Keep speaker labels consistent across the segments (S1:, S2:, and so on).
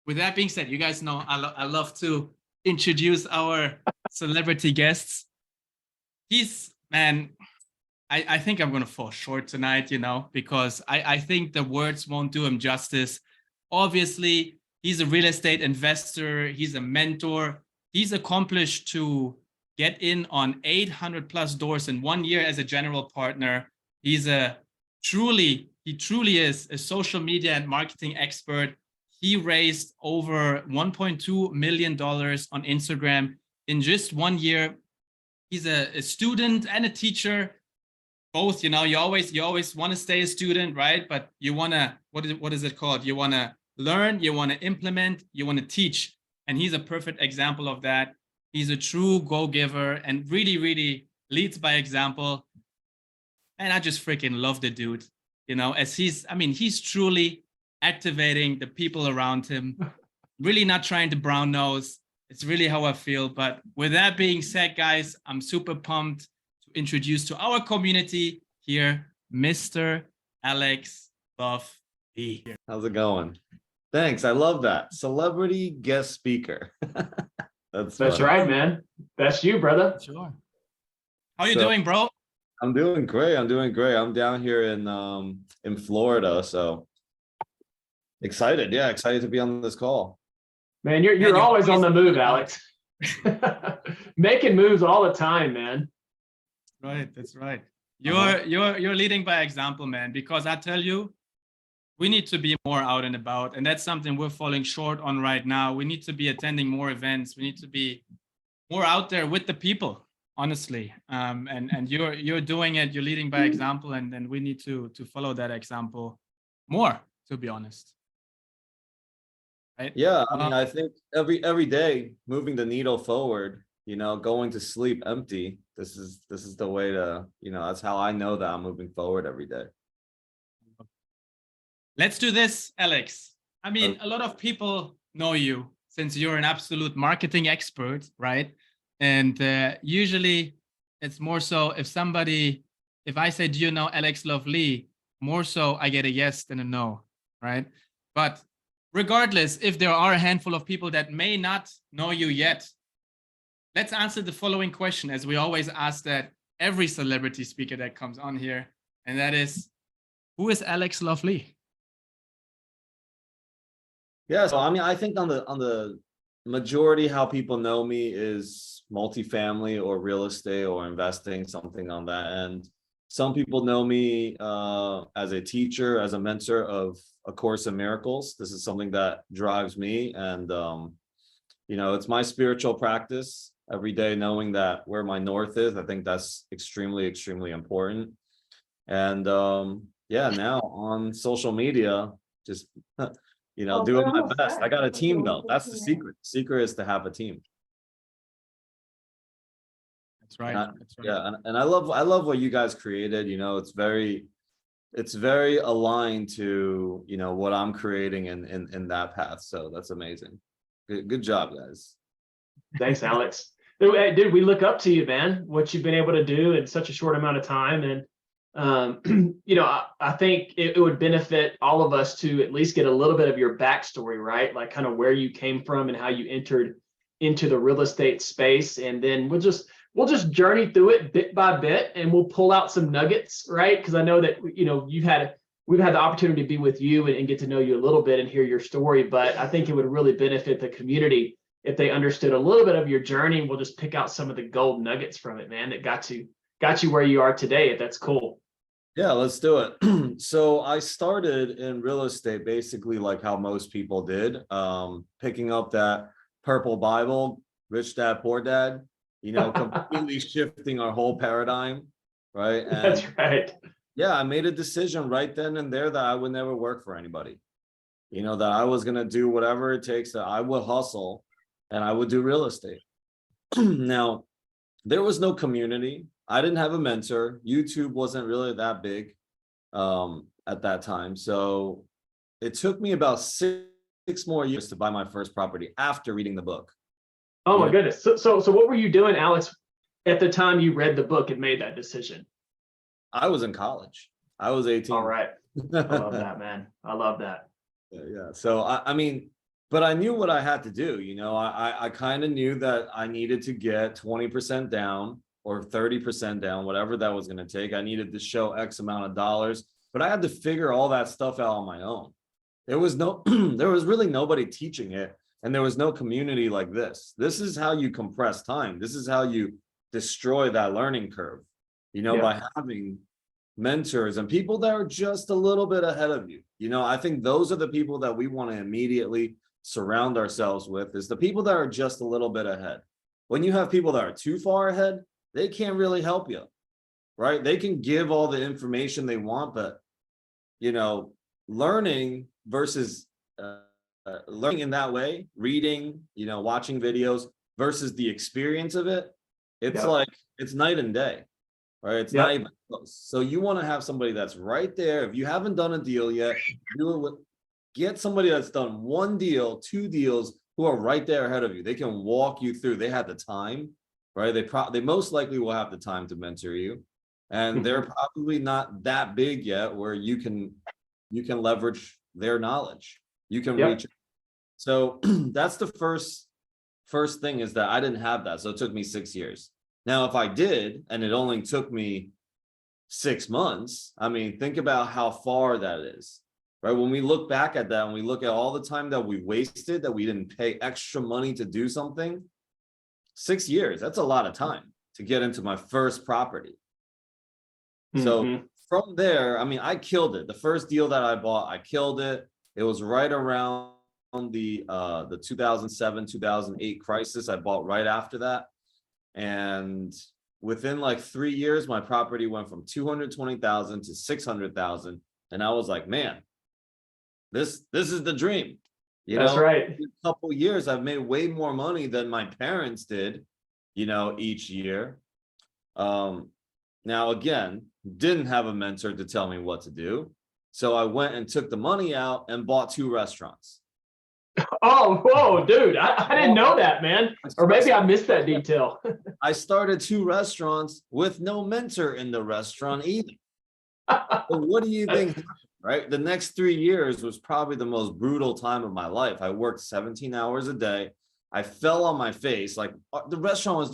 S1: with that being said, you guys know I love to introduce our celebrity guests. He's, man, I think I'm going to fall short tonight, because I think the words won't do him justice. Obviously, he's a real estate investor. He's a mentor. He's accomplished to get in on 800 plus doors in 1 year as a general partner. He truly is a social media and marketing expert. He raised over $1.2 million on Instagram in just 1 year. He's a student and a teacher. Both, you always want to stay a student, right? But you want to, what is it called? You want to learn, you want to implement, you want to teach. And he's a perfect example of that. He's a true go-giver and really, really leads by example. And I just freaking love the dude, as he's truly activating the people around him, really not trying to brown nose. It's really how I feel. But with that being said, guys, I'm super pumped to introduce to our community here, Mr. Alex Buff B.
S2: How's it going? Thanks. I love that. Celebrity guest speaker. That's
S3: right, man. That's you, brother.
S1: Sure. How you doing, bro?
S2: I'm doing great. I'm down here in Florida, so excited. Yeah, excited to be on this call.
S3: Man, you're always on the move, Alex. Making moves all the time, man.
S1: Right, that's right. You're leading by example, man, because I tell you, we need to be more out and about, and that's something we're falling short on right now. We need to be attending more events. We need to be more out there with the people, honestly. And you're doing it. You're leading by example, and then we need to follow that example more, to be honest. Right?
S2: Yeah, I think every day moving the needle forward, going to sleep empty. This is the way to, that's how I know that I'm moving forward every day.
S1: Let's do this, Alex. A lot of people know you since you're an absolute marketing expert, right? And usually it's more so if I say, do you know Alex Lovely? More so I get a yes than a no, right? But regardless, if there are a handful of people that may not know you yet, let's answer the following question, as we always ask that every celebrity speaker that comes on here, and that is, who is Alex Lovely?
S2: Yeah, so I think on the majority, how people know me is multifamily or real estate or investing, something on that end. Some people know me as a teacher, as a mentor of A Course in Miracles. This is something that drives me, and it's my spiritual practice every day, knowing that where my north is. I think that's extremely, extremely important. And now on social media, just doing my best. I got a team though. That's the secret. The secret is to have a team.
S1: That's right. That's right.
S2: Yeah, and I love what you guys created. It's very aligned to what I'm creating in that path. So that's amazing. Good job, guys.
S3: Thanks, Alex. Dude, we look up to you, man. What you've been able to do in such a short amount of time, and I think it would benefit all of us to at least get a little bit of your backstory, right? Like kind of where you came from and how you entered into the real estate space. And then we'll just journey through it bit by bit, and we'll pull out some nuggets, right? Because I know that, we've had the opportunity to be with you and get to know you a little bit and hear your story. But I think it would really benefit the community if they understood a little bit of your journey. We'll just pick out some of the gold nuggets from it, man, that got you where you are today, if that's cool.
S2: Yeah, let's do it. So I started in real estate basically like how most people did, picking up that purple Bible, Rich Dad, Poor Dad, completely shifting our whole paradigm, right? And
S3: that's right.
S2: Yeah, I made a decision right then and there that I would never work for anybody, that I was going to do whatever it takes, that I would hustle and I would do real estate. Now, there was no community. I didn't have a mentor. YouTube wasn't really that big at that time. So it took me about six more years to buy my first property after reading the book.
S3: Oh my goodness. So what were you doing, Alex, at the time you read the book and made that decision?
S2: I was in college. I was 18.
S3: All right. I love that, man. I love that.
S2: Yeah. So but I knew what I had to do. I kind of knew that I needed to get 20% down or 30% down, whatever that was going to take. I needed to show X amount of dollars, but I had to figure all that stuff out on my own. There was there was really nobody teaching it, and there was no community like this. This is how you compress time. This is how you destroy that learning curve, by having mentors and people that are just a little bit ahead of you. I think those are the people that we want to immediately surround ourselves with, is the people that are just a little bit ahead. When you have people that are too far ahead, they can't really help you, right? They can give all the information they want, but learning versus learning in that way, reading, watching videos versus the experience of it, it's like, it's night and day, right? It's not even close. So you want to have somebody that's right there. If you haven't done a deal yet, get somebody that's done one deal, two deals, who are right there ahead of you. They can walk you through. They had the time, right? They most likely will have the time to mentor you, and they're probably not that big yet where you can leverage their knowledge. You can reach. So that's the first thing, is that I didn't have that. So it took me 6 years. Now, if I did, and it only took me 6 months, I mean, think about how far that is, right? When we look back at that, and we look at all the time that we wasted, that we didn't pay extra money to do something, 6 years, that's a lot of time to get into my first property. So from there, I mean, I killed it. The first deal that I bought, I killed it. It was right around the 2007, 2008 crisis. I bought right after that. And within like 3 years, my property went from 220,000 to 600,000. And I was like, man, this is the dream.
S3: That's right.
S2: In a couple of years, I've made way more money than my parents did, each year. Now, again, didn't have a mentor to tell me what to do. So I went and took the money out and bought 2 restaurants.
S3: Oh, whoa, dude. I didn't know that, man. Or maybe I missed that detail.
S2: I started 2 restaurants with no mentor in the restaurant either. But what do you think happened, right? The next 3 years was probably the most brutal time of my life. I worked 17 hours a day. I fell on my face. Like, the restaurant was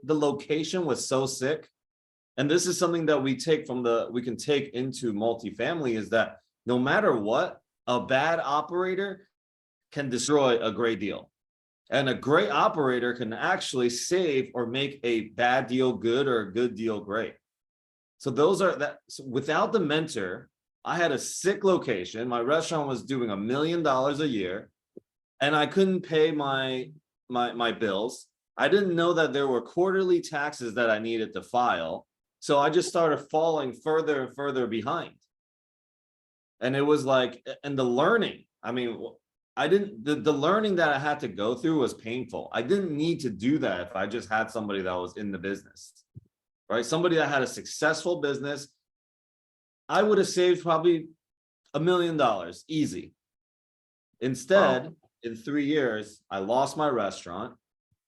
S2: the location was so sick. And this is something that we can take into multifamily, is that no matter what, a bad operator can destroy a great deal. And a great operator can actually save or make a bad deal good or a good deal great. So so without the mentor, I had a sick location. My restaurant was doing $1 million a year, and I couldn't pay my bills. I didn't know that there were quarterly taxes that I needed to file. So I just started falling further and further behind. And it was like, and the learning, I mean, the learning that I had to go through was painful. I didn't need to do that if I just had somebody that was in the business, right? Somebody that had a successful business, I would have saved probably $1 million easy. Instead, in 3 years, I lost my restaurant.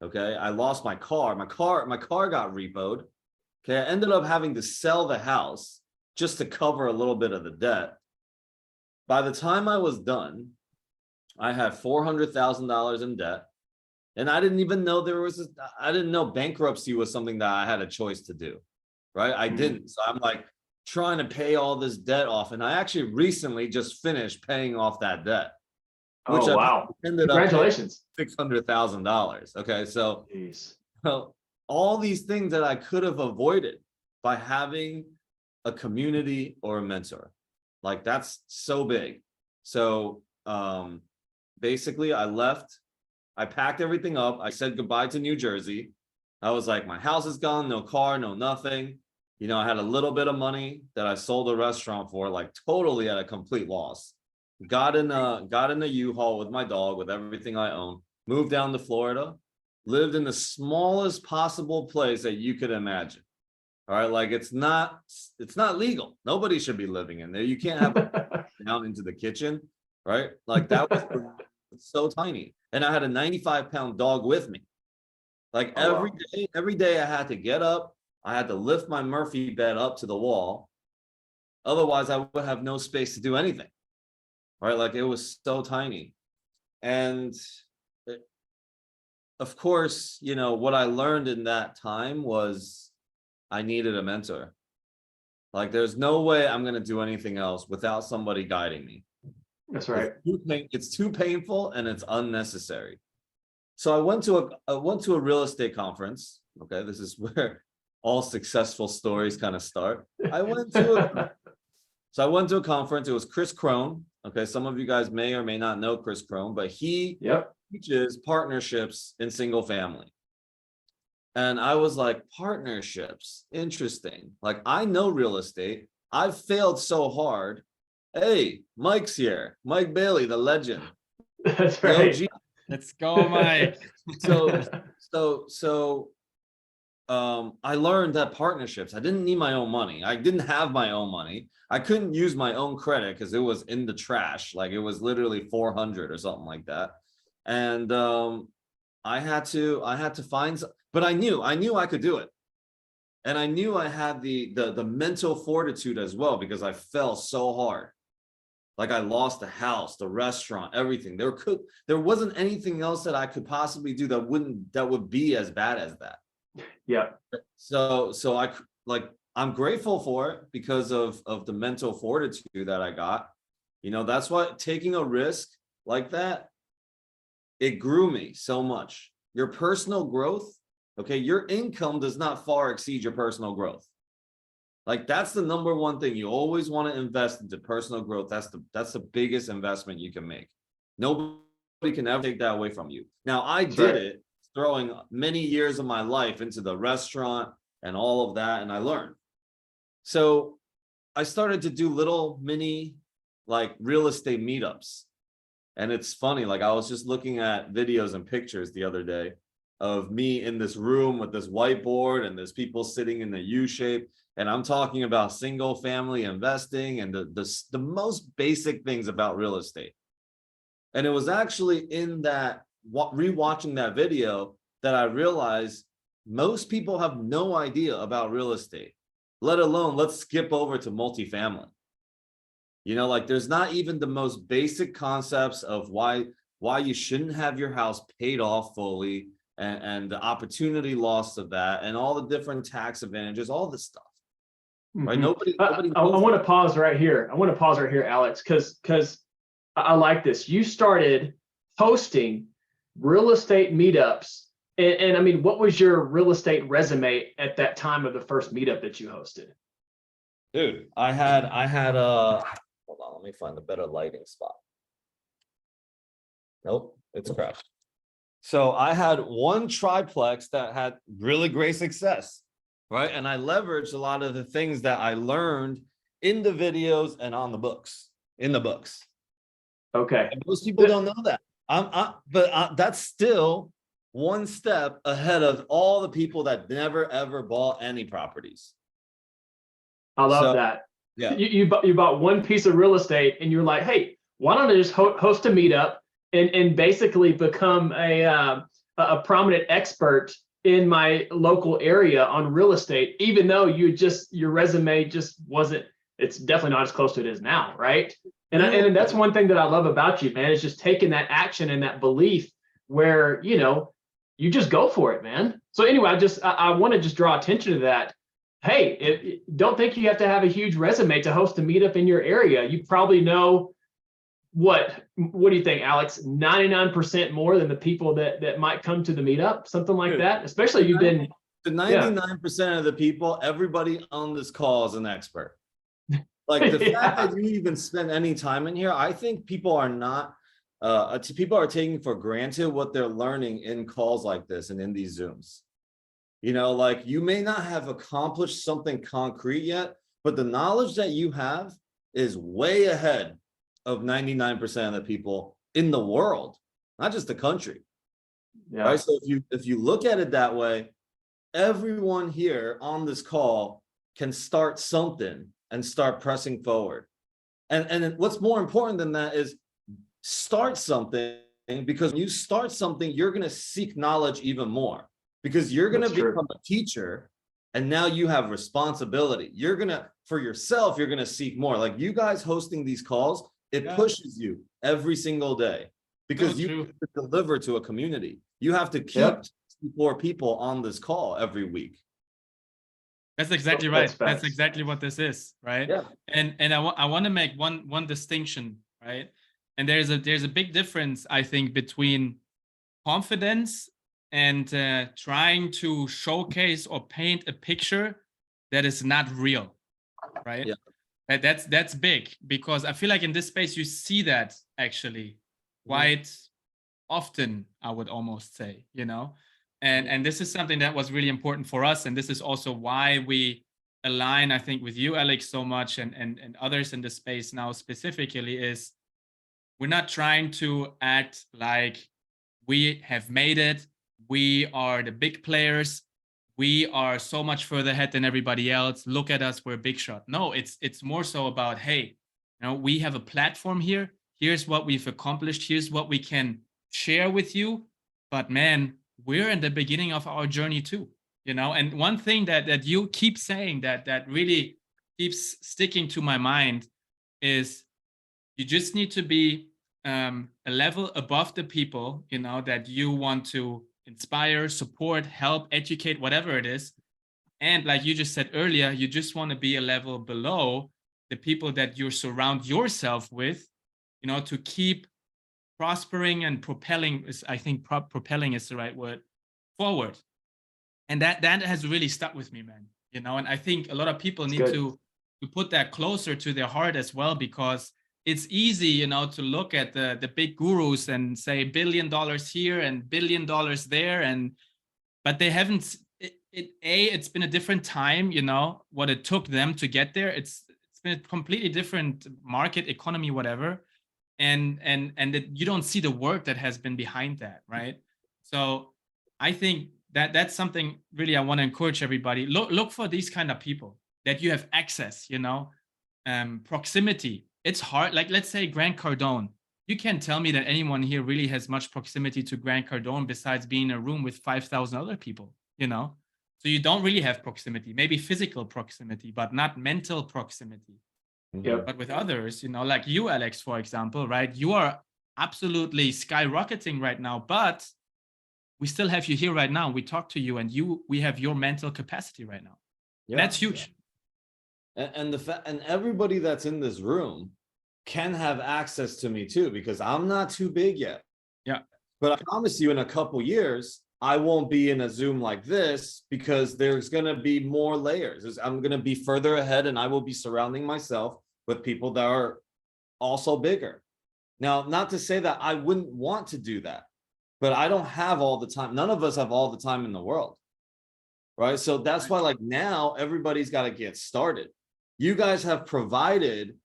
S2: Okay. I lost my car. My car got repoed. Okay. I ended up having to sell the house just to cover a little bit of the debt. By the time I was done, I had $400,000 in debt, and I didn't even know I didn't know bankruptcy was something that I had a choice to do, right? I didn't. So I'm like trying to pay all this debt off. And I actually recently just finished paying off that debt. Which
S3: wow.
S2: Ended
S3: Congratulations.
S2: Up $600,000. Okay. So, all these things that I could have avoided by having a community or a mentor, like, that's so big. So, basically I left, I packed everything up. I said goodbye to New Jersey. I was like, my house is gone, no car, no nothing. I had a little bit of money that I sold a restaurant for, like totally at a complete loss. Got in a U-Haul with my dog, with everything I own, moved down to Florida, lived in the smallest possible place that you could imagine. All right. Like, it's not legal. Nobody should be living in there. You can't have down into the kitchen. Right? Like, that was so tiny. And I had a 95-pound dog with me. Like, every day I had to get up. I had to lift my Murphy bed up to the wall. Otherwise, I would have no space to do anything. Right? Like, it was so tiny. And of course, what I learned in that time was I needed a mentor. Like, there's no way I'm going to do anything else without somebody guiding me.
S3: That's right.
S2: It's too painful and it's unnecessary. So I went to a real estate conference. Okay, this is where all successful stories kind of start. So I went to a conference. It was Chris Crone. Okay, some of you guys may or may not know Chris Crone, but he teaches partnerships in single family. And I was like, partnerships, interesting. Like, I know real estate. I've failed so hard. Hey, Mike's here. Mike Bailey, the legend.
S3: That's right.
S1: Let's go, Mike.
S2: So I learned that partnerships, I didn't need my own money. I didn't have my own money. I couldn't use my own credit because it was in the trash. Like, it was literally 400 or something like that. And I had to find, but I knew I could do it. And I knew I had the mental fortitude as well, because I fell so hard. Like, I lost the house, the restaurant, everything. There wasn't anything else that I could possibly do that would be as bad as that.
S3: Yeah.
S2: So I'm grateful for it because of the mental fortitude that I got. That's why taking a risk like that, it grew me so much. Your personal growth, okay, your income does not far exceed your personal growth. Like, that's the number one thing. You always want to invest into personal growth. That's the biggest investment you can make. Nobody can ever take that away from you. Now, I did it throwing many years of my life into the restaurant and all of that, and I learned. So I started to do little mini, like, real estate meetups. And it's funny, like, I was just looking at videos and pictures the other day of me in this room with this whiteboard, and there's people sitting in the U shape. And I'm talking about single family investing and the most basic things about real estate. And it was actually in that rewatching that video that I realized most people have no idea about real estate, let alone let's skip over to multifamily. Like, there's not even the most basic concepts of why you shouldn't have your house paid off fully, and the opportunity loss of that, and all the different tax advantages, all this stuff. Right? Nobody
S3: I want to pause right here. Alex, because I like this. You started hosting real estate meetups. And I mean, what was your real estate resume at that time of the first meetup that you hosted?
S2: Dude, I had hold on, let me find a better lighting spot. Nope, it's crap. So I had one triplex that had really great success, right? And I leveraged a lot of the things that I learned in the videos and on the books, in the books.
S3: Okay.
S2: And most people don't know that. But that's still one step ahead of all the people that never ever bought any properties.
S3: I love that.
S2: Yeah.
S3: You bought one piece of real estate and you're like, hey, why don't I just host a meetup and basically become a prominent expert in my local area on real estate, even though your resume just wasn't, it's definitely not as close to it is now, right? And that's one thing that I love about you, man, is just taking that action and that belief where, you just go for it, man. So anyway, I want to just draw attention to that. Hey, don't think you have to have a huge resume to host a meetup in your area. You probably know what do you think, Alex? 99% more than the people that might come to the meetup, something like that. Especially you've been
S2: the 99% of the people, everybody on this call is an expert. Like, the fact that you even spend any time in here, I think people are not people are taking for granted what they're learning in calls like this and in these Zooms. Like, you may not have accomplished something concrete yet, but the knowledge that you have is way ahead of 99% of the people in the world, not just the country. Yeah. Right. So if you look at it that way, everyone here on this call can start something and start pressing forward. And what's more important than that is start something, because when you start something, you're going to seek knowledge even more, because you're going to become a teacher, and now you have responsibility. For yourself, you're going to seek more. Like, you guys hosting these calls, it pushes you every single day. because you
S1: true.
S2: have to deliver to a community. You have to keep 64 people on this call every week.
S1: That's exactly
S3: That's
S1: right. That's
S3: facts.
S1: exactly what this is, right?
S2: Yeah.
S1: And I want to make one distinction, right? And there's a big difference, I think, between confidence and trying to showcase or paint a picture that is not real, right?
S2: Yeah.
S1: That's big, because I feel like in this space you see that actually quite often, I would almost say, you know. And this is something that was really important for us, and this is also why we align, I think, with you, Alex, so much, and others in the space now specifically, is we're not trying to act like we have made it, we are the big players, we are so much further ahead than everybody else, look at us, we're a big shot. No, it's more so about, hey, you know, we have a platform here, here's what we've accomplished, here's what we can share with you, but man, we're in the beginning of our journey too, you know. And one thing that you keep saying that really keeps sticking to my mind is, you just need to be a level above the people, you know, that you want to inspire, support, help, educate, whatever it is. And like you just said earlier, you just want to be a level below the people that you surround yourself with, you know, to keep prospering and propelling is, I think propelling is the right word, forward. And that has really stuck with me, man, you know. And I think a lot of people need to put that closer to their heart as well, because it's easy, you know, to look at the big gurus and say $1 billion here and $1 billion there, but they haven't. It's been a different time, you know, what it took them to get there. It's been a completely different market, economy, whatever, and that you don't see the work that has been behind that, right? So I think that's something really I want to encourage everybody. Look for these kind of people that you have access, you know, proximity. It's hard. Like, let's say Grant Cardone. You can't tell me that anyone here really has much proximity to Grant Cardone besides being in a room with 5,000 other people, you know? So you don't really have proximity, maybe physical proximity, but not mental proximity.
S3: Yep.
S1: But with others, you know, like you, Alex, for example, right? You are absolutely skyrocketing right now, but we still have you here right now. We talk to you, and we have your mental capacity right now.
S2: Yeah.
S1: That's huge.
S2: And and everybody that's in this room can have access to me too, because I'm not too big yet.
S1: Yeah.
S2: But I promise you, in a couple years, I won't be in a Zoom like this, because there's going to be more layers. I'm going to be further ahead, and I will be surrounding myself with people that are also bigger. Now, not to say that I wouldn't want to do that, but I don't have all the time. None of us have all the time in the world. Right. So that's why, like, now everybody's got to get started. You guys have provided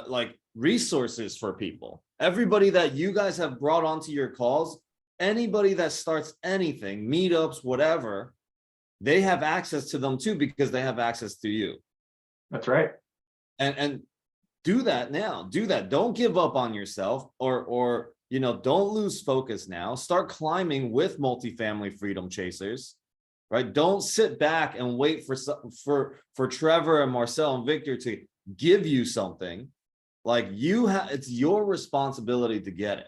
S2: like resources for people. Everybody that you guys have brought onto your calls, anybody that starts anything, meetups, whatever, they have access to them too, because they have access to you.
S3: That's right.
S2: And do that now. Do that. Don't give up on yourself, or you know, don't lose focus now. Start climbing with Multifamily Freedom Chasers. Right? Don't sit back and wait for Trevor and Marcel and Victor to give you something. Like, it's your responsibility to get it.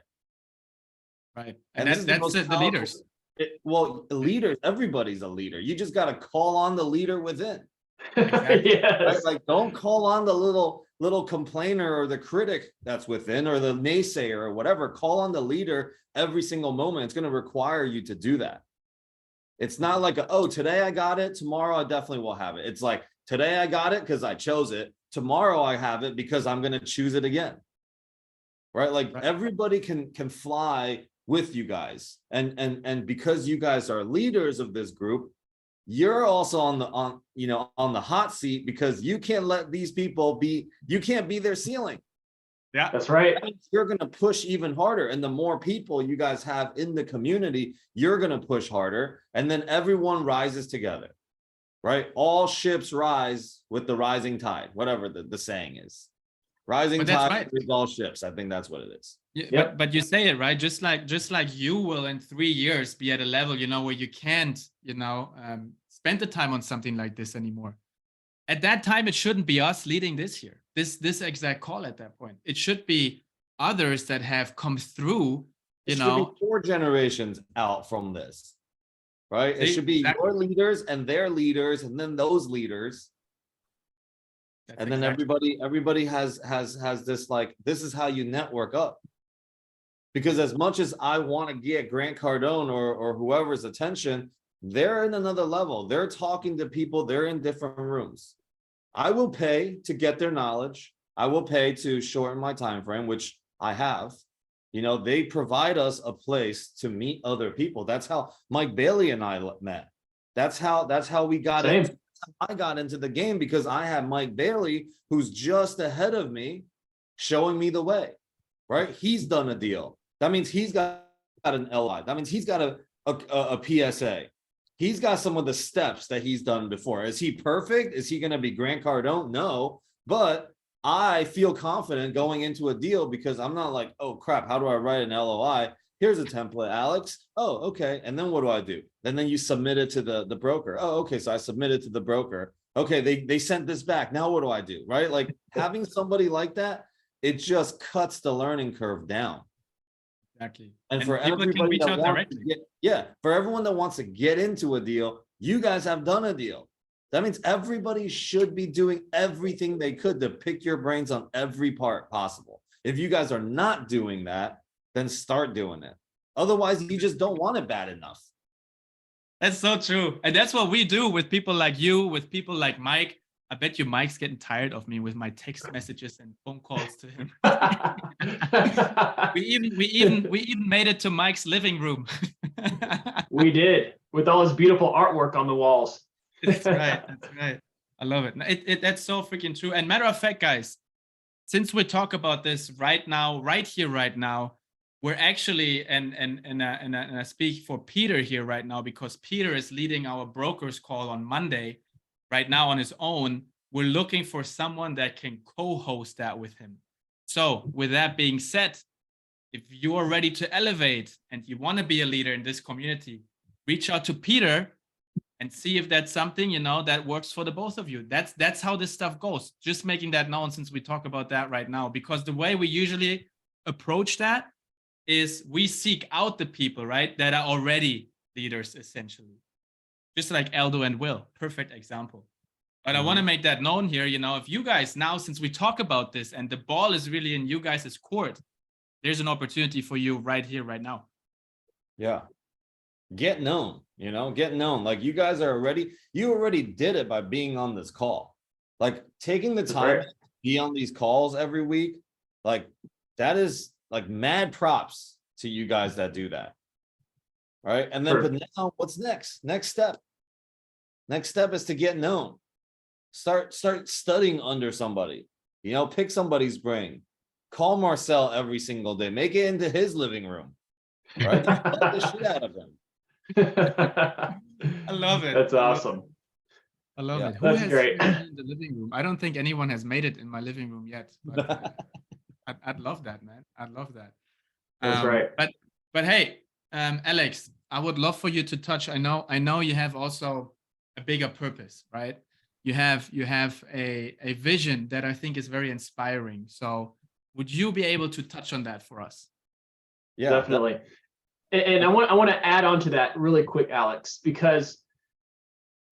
S1: Right. And that's the leaders.
S2: Leaders, everybody's a leader. You just got to call on the leader within.
S1: Exactly.
S3: Yes.
S2: Right? Like, don't call on the little complainer or the critic that's within, or the naysayer or whatever. Call on the leader every single moment. It's going to require you to do that. It's not like, oh, today I got it, tomorrow I definitely will have it. It's like, today I got it because I chose it. Tomorrow I have it because I'm going to choose it again. Right? Like, everybody can fly with you guys. And because you guys are leaders of this group, you're also on the hot seat, because you can't let these people you can't be their ceiling.
S3: Yeah, that's right.
S2: You're going to push even harder. And the more people you guys have in the community, you're going to push harder. And then everyone rises together, right? All ships rise with the rising tide, whatever the saying is. Rising tide is all ships. I think that's what it is.
S1: Yeah, yep. But you say it, right? Just like you will in 3 years be at a level, you know, where you can't, you know, spend the time on something like this anymore. At that time, it shouldn't be us leading this here, this exact call at that point. It should be others that have come through you
S2: It should be
S1: know,
S2: 4 generations out from this, right? It
S1: See,
S2: should be
S1: exactly.
S2: your leaders and their leaders, and then those leaders.
S1: That's
S2: And then
S1: exactly.
S2: everybody has this, like, this is how you network up. Because as much as I want to get Grant Cardone or whoever's attention, they're in another level. They're talking to people, they're in different rooms. I will pay to get their knowledge. I will pay to shorten my time frame, which I have. You know, they provide us a place to meet other people. That's how Mike Bailey and I met. That's how we got
S3: Same.
S2: into. I got into the game because I had Mike Bailey, who's just ahead of me, showing me the way. Right? He's done a deal. That means he's got an LI. That means he's got a PSA. He's got some of the steps that he's done before. Is he perfect? Is he going to be Grant Cardone? No, but I feel confident going into a deal because I'm not like, oh crap, how do I write an LOI? Here's a template, Alex. Oh, okay. And then what do I do? And then you submit it to the broker. Oh, okay. So I submitted to the broker. Okay, they sent this back. Now what do I do? Right? Like having somebody like that, it just cuts the learning curve down.
S1: Exactly.
S2: And for
S1: people can
S2: everybody
S1: reach
S2: that
S1: out
S2: wants to
S1: directly.
S2: for everyone that wants to get into a deal, you guys have done a deal. That means everybody should be doing everything they could to pick your brains on every part possible. If you guys are not doing that, then start doing it. Otherwise, you just don't want it bad enough.
S1: That's so true. And that's what we do with people like you, with people like Mike. I bet you Mike's getting tired of me with my text messages and phone calls to him. we even made it to Mike's living room.
S3: We did, with all his beautiful artwork on the walls.
S1: That's right. That's right. I love it. That's so freaking true. And matter of fact, guys, since we talk about this right now, right here, right now, we're actually, and I speak for Peter here right now, because Peter is leading our brokers call on Monday right now on his own. We're looking for someone that can co-host that with him. So with that being said, if you are ready to elevate and you want to be a leader in this community, reach out to Peter and see if that's something, you know, that works for the both of you. That's how this stuff goes. Just making that known since we talk about that right now, because the way we usually approach that is we seek out the people, right, that are already leaders, essentially. Just like Aldo and Will, perfect example. But I want to make that known here, you know, if you guys now, since we talk about this and the ball is really in you guys' court, there's an opportunity for you right here, right now.
S2: Yeah. Get known, you know, get known. Like you guys are already, you already did it by being on this call. Like taking the time to be on these calls every week, like that is like mad props to you guys that do that. All right. And then, but now what's next? Next step is to get known. Start studying under somebody, you know, pick somebody's brain, call Marcel every single day, make it into his living room, right? Love the shit out of him.
S1: I love it.
S3: That's awesome.
S1: I love it. Who
S3: That's
S1: has
S3: great.
S1: seen me in the living room? I don't think anyone has made it in my living room yet, but I'd love that, man. I'd love that.
S3: That's right.
S1: But hey, Alex, I would love for you to touch. I know you have also a bigger purpose, right? You have a vision that I think is very inspiring. So would you be able to touch on that for us?
S2: Yeah,
S3: definitely. And I want to add on to that really quick, Alex, because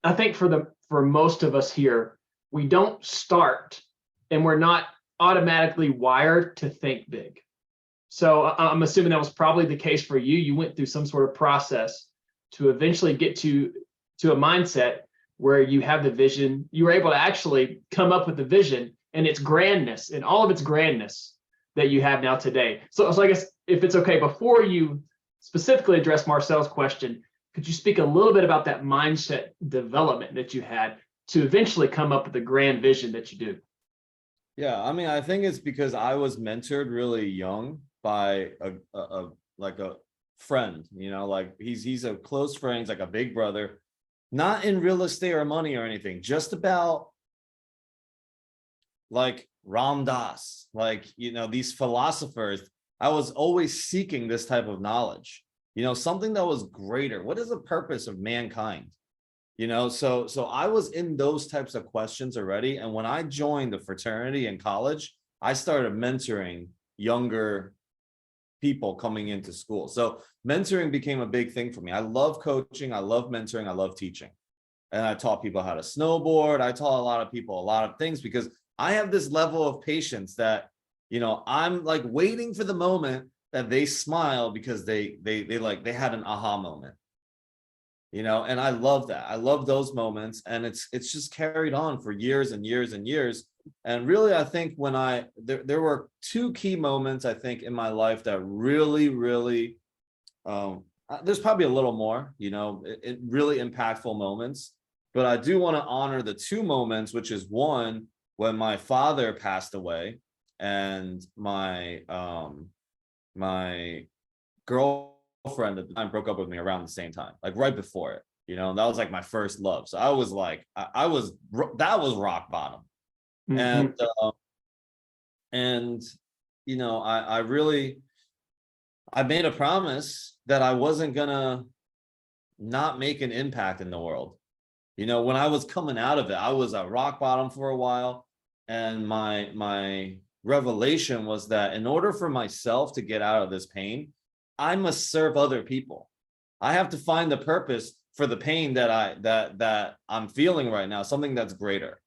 S3: I think for most of us here, we don't start and we're not automatically wired to think big. So I'm assuming that was probably the case for you. You went through some sort of process to eventually get to a mindset where you have the vision. You were able to actually come up with the vision and its grandness and all of its grandness that you have now today. So I guess if it's okay, before you specifically address Marcel's question, could you speak a little bit about that mindset development that you had to eventually come up with the grand vision that you do?
S2: Yeah, I mean, I think it's because I was mentored really young by a friend, you know, like he's a close friend, he's like a big brother, not in real estate or money or anything, just about like Ram Dass, like, you know, these philosophers. I was always seeking this type of knowledge, you know, something that was greater. What is the purpose of mankind? You know, so I was in those types of questions already. And when I joined the fraternity in college, I started mentoring younger people coming into school. So mentoring became a big thing for me. I love coaching, I love mentoring, I love teaching. And I taught people how to snowboard. I taught a lot of people a lot of things because I have this level of patience that, you know, I'm like waiting for the moment that they smile because they had an aha moment. You know, and I love that. I love those moments, and it's just carried on for years and years and years. And really, I think when there were two key moments, I think, in my life that really there's probably a little more, you know, it really impactful moments, but I do want to honor the two moments, which is one, when my father passed away and my my girlfriend at the time broke up with me around the same time, like right before it, you know, and that was like my first love. So I was like, that was rock bottom.
S3: Mhm.
S2: And you know, I made a promise that I wasn't gonna not make an impact in the world. You know, when I was coming out of it, I was at rock bottom for a while, and my revelation was that in order for myself to get out of this pain, I must serve other people. I have to find the purpose for the pain that I'm feeling right now, something that's greater.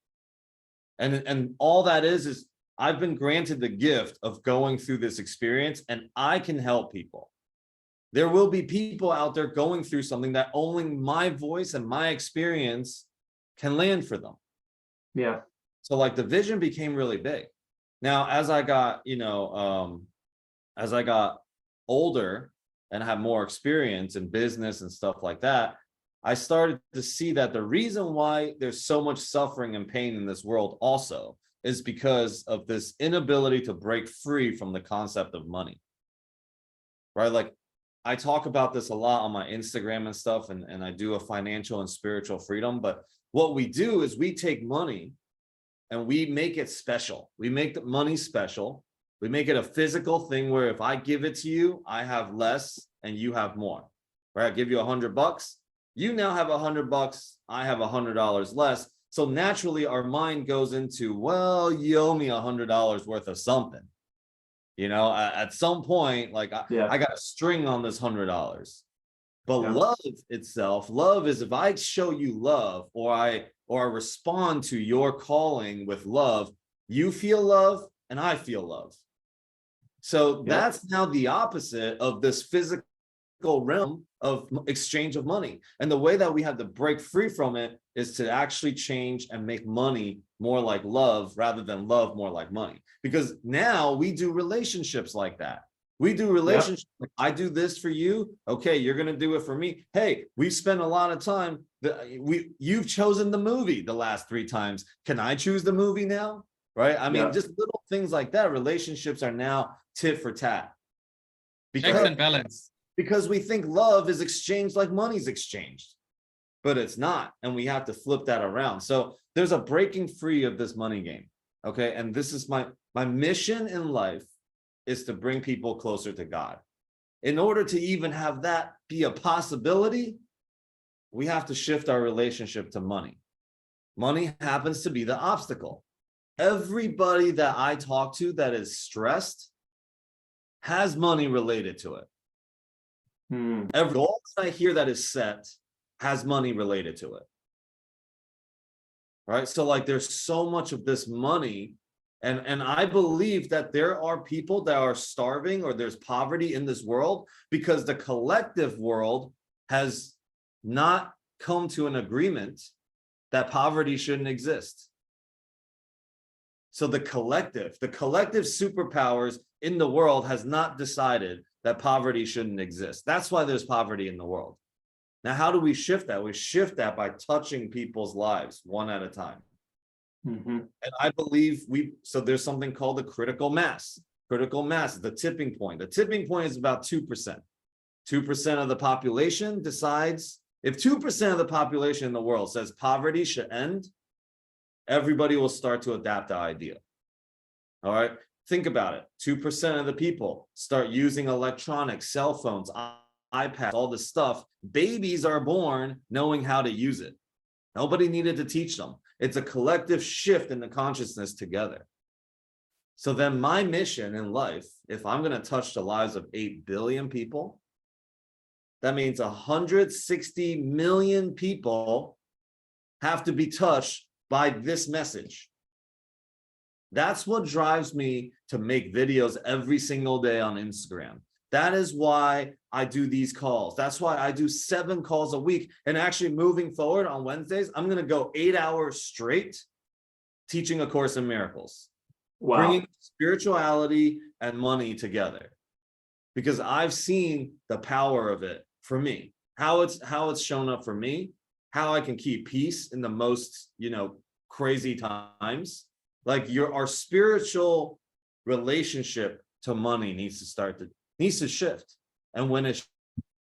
S2: And all that is I've been granted the gift of going through this experience, and I can help people. There will be people out there going through something that only my voice and my experience can land for them.
S3: Yeah.
S2: So like the vision became really big. Now, as I got, you know, as I got older and had more experience in business and stuff like that, I started to see that the reason why there's so much suffering and pain in this world also is because of this inability to break free from the concept of money. Right? Like, I talk about this a lot on my Instagram and stuff, and I do a financial and spiritual freedom. But what we do is we take money and we make it special. We make the money special. We make it a physical thing where if I give it to you, I have less and you have more. Right? I give you $100. You now have $100. I have $100 less. So naturally, our mind goes into, well, you owe me $100 worth of something. You know, at some point, like I got a string on this $100. But love itself, love is if I show you love, or I respond to your calling with love, you feel love and I feel love. So that's now the opposite of this physical realm of exchange of money. And the way that we have to break free from it is to actually change and make money more like love rather than love more like money. Because now we do relationships like that. We do relationships. Yep. I do this for you. Okay, you're going to do it for me. Hey, we've spent a lot of time. You've chosen the movie the last 3 times. Can I choose the movie now? Right? I mean, just little things like that. Relationships are now tit for tat.
S1: Checks and balance.
S2: Because we think love is exchanged like money's exchanged, but it's not. And we have to flip that around. So there's a breaking free of this money game. Okay. And this is my mission in life, is to bring people closer to God. In order to even have that be a possibility, we have to shift our relationship to money. Money happens to be the obstacle. Everybody that I talk to that is stressed has money related to it. Every goal that I hear that is set has money related to it. Right? So like there's so much of this money, and I believe that there are people that are starving, or there's poverty in this world because the collective world has not come to an agreement that poverty shouldn't exist. So the collective superpowers in the world has not decided that poverty shouldn't exist. That's why there's poverty in the world. Now, how do we shift that? We shift that by touching people's lives one at a time. And I believe so there's something called the critical mass. Critical mass is the tipping point. The tipping point is about 2%. 2% of the population decides, if 2% of the population in the world says poverty should end, everybody will start to adapt the idea. All right. Think about it. 2% of the people start using electronics, cell phones, iPads, all this stuff. Babies are born knowing how to use it. Nobody needed to teach them. It's a collective shift in the consciousness together. So then my mission in life, if I'm going to touch the lives of 8 billion people, that means 160 million people have to be touched by this message. That's what drives me to make videos every single day on Instagram. That is why I do these calls. That's why I do 7 calls a week. And actually moving forward on Wednesdays, I'm going to go 8 hours straight teaching A Course in Miracles.
S3: Wow.
S2: Bringing spirituality and money together, because I've seen the power of it for me, how it's shown up for me, how I can keep peace in the most, crazy times. Like our spiritual relationship to money needs to shift. And when it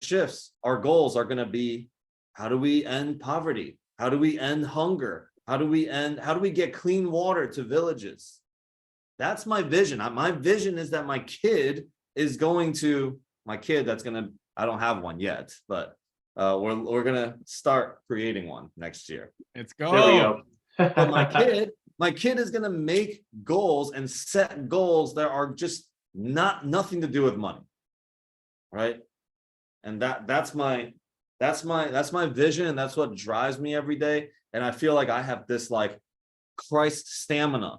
S2: shifts, our goals are going to be, how do we end poverty? How do we end hunger? How do we get clean water to villages? That's my vision. My vision is that my kid that's gonna, I don't have one yet, but we're gonna start creating one next year.
S1: Let's go.
S3: There we go.
S2: But my kid is gonna make goals and set goals that are just nothing to do with money, right? And that's my vision, and that's what drives me every day. And I feel like I have this like Christ stamina.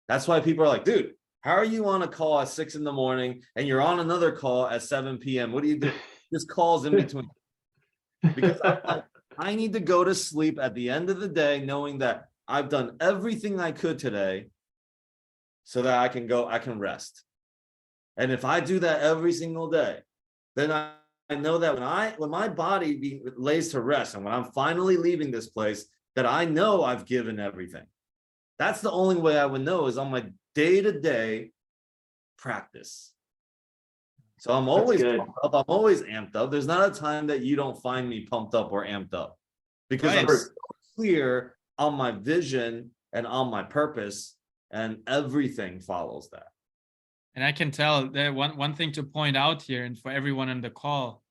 S2: That's why people are like, dude, how are you on a call at 6 a.m. and you're on another call at 7 p.m.? What do you do? Just calls in between. Because I need to go to sleep at the end of the day knowing that I've done everything I could today so that I can rest. And if I do that every single day, then I know that when my body lays to rest and when I'm finally leaving this place, that I know I've given everything. That's the only way I would know, is on my day-to-day practice. So I'm always pumped up, I'm always amped up. There's not a time that you don't find me pumped up or amped up, because I'm so clear on my vision and on my purpose, and everything follows that.
S1: And I can tell that one thing to point out here, and for everyone on the call,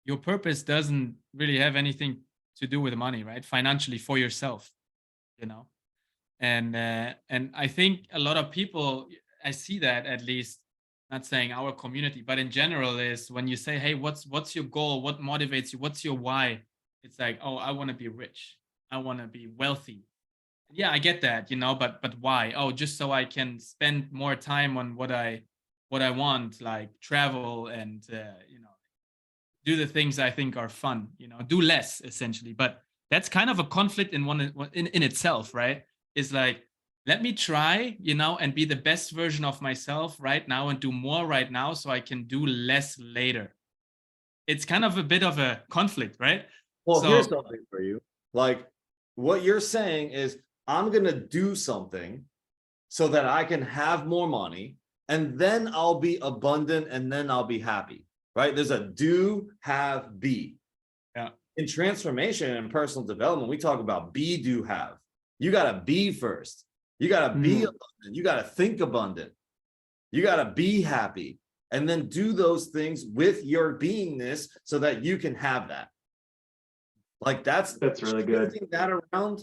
S1: your purpose doesn't really have anything to do with money, right? Financially, for yourself, And I think a lot of people, I see that, at least, not saying our community, but in general, is when you say, hey, what's your goal? What motivates you? What's your why? It's like, oh, I want to be rich. I want to be wealthy. Yeah, I get that, but why? Oh, just so I can spend more time on what I want, like travel and, do the things I think are fun, do less, essentially. But that's kind of a conflict in itself, right? Is like, let me try, and be the best version of myself right now and do more right now so I can do less later. It's kind of a bit of a conflict, right?
S2: Well, here's something for you. Like, what you're saying is, I'm going to do something so that I can have more money, and then I'll be abundant, and then I'll be happy, right? There's a do, have, be.
S1: Yeah.
S2: In transformation and personal development, we talk about be, do, have. You got to be first. You got to be abundant. You got to think abundant. You got to be happy, and then do those things with your beingness so that you can have that. Like that's
S3: really good.
S2: That around,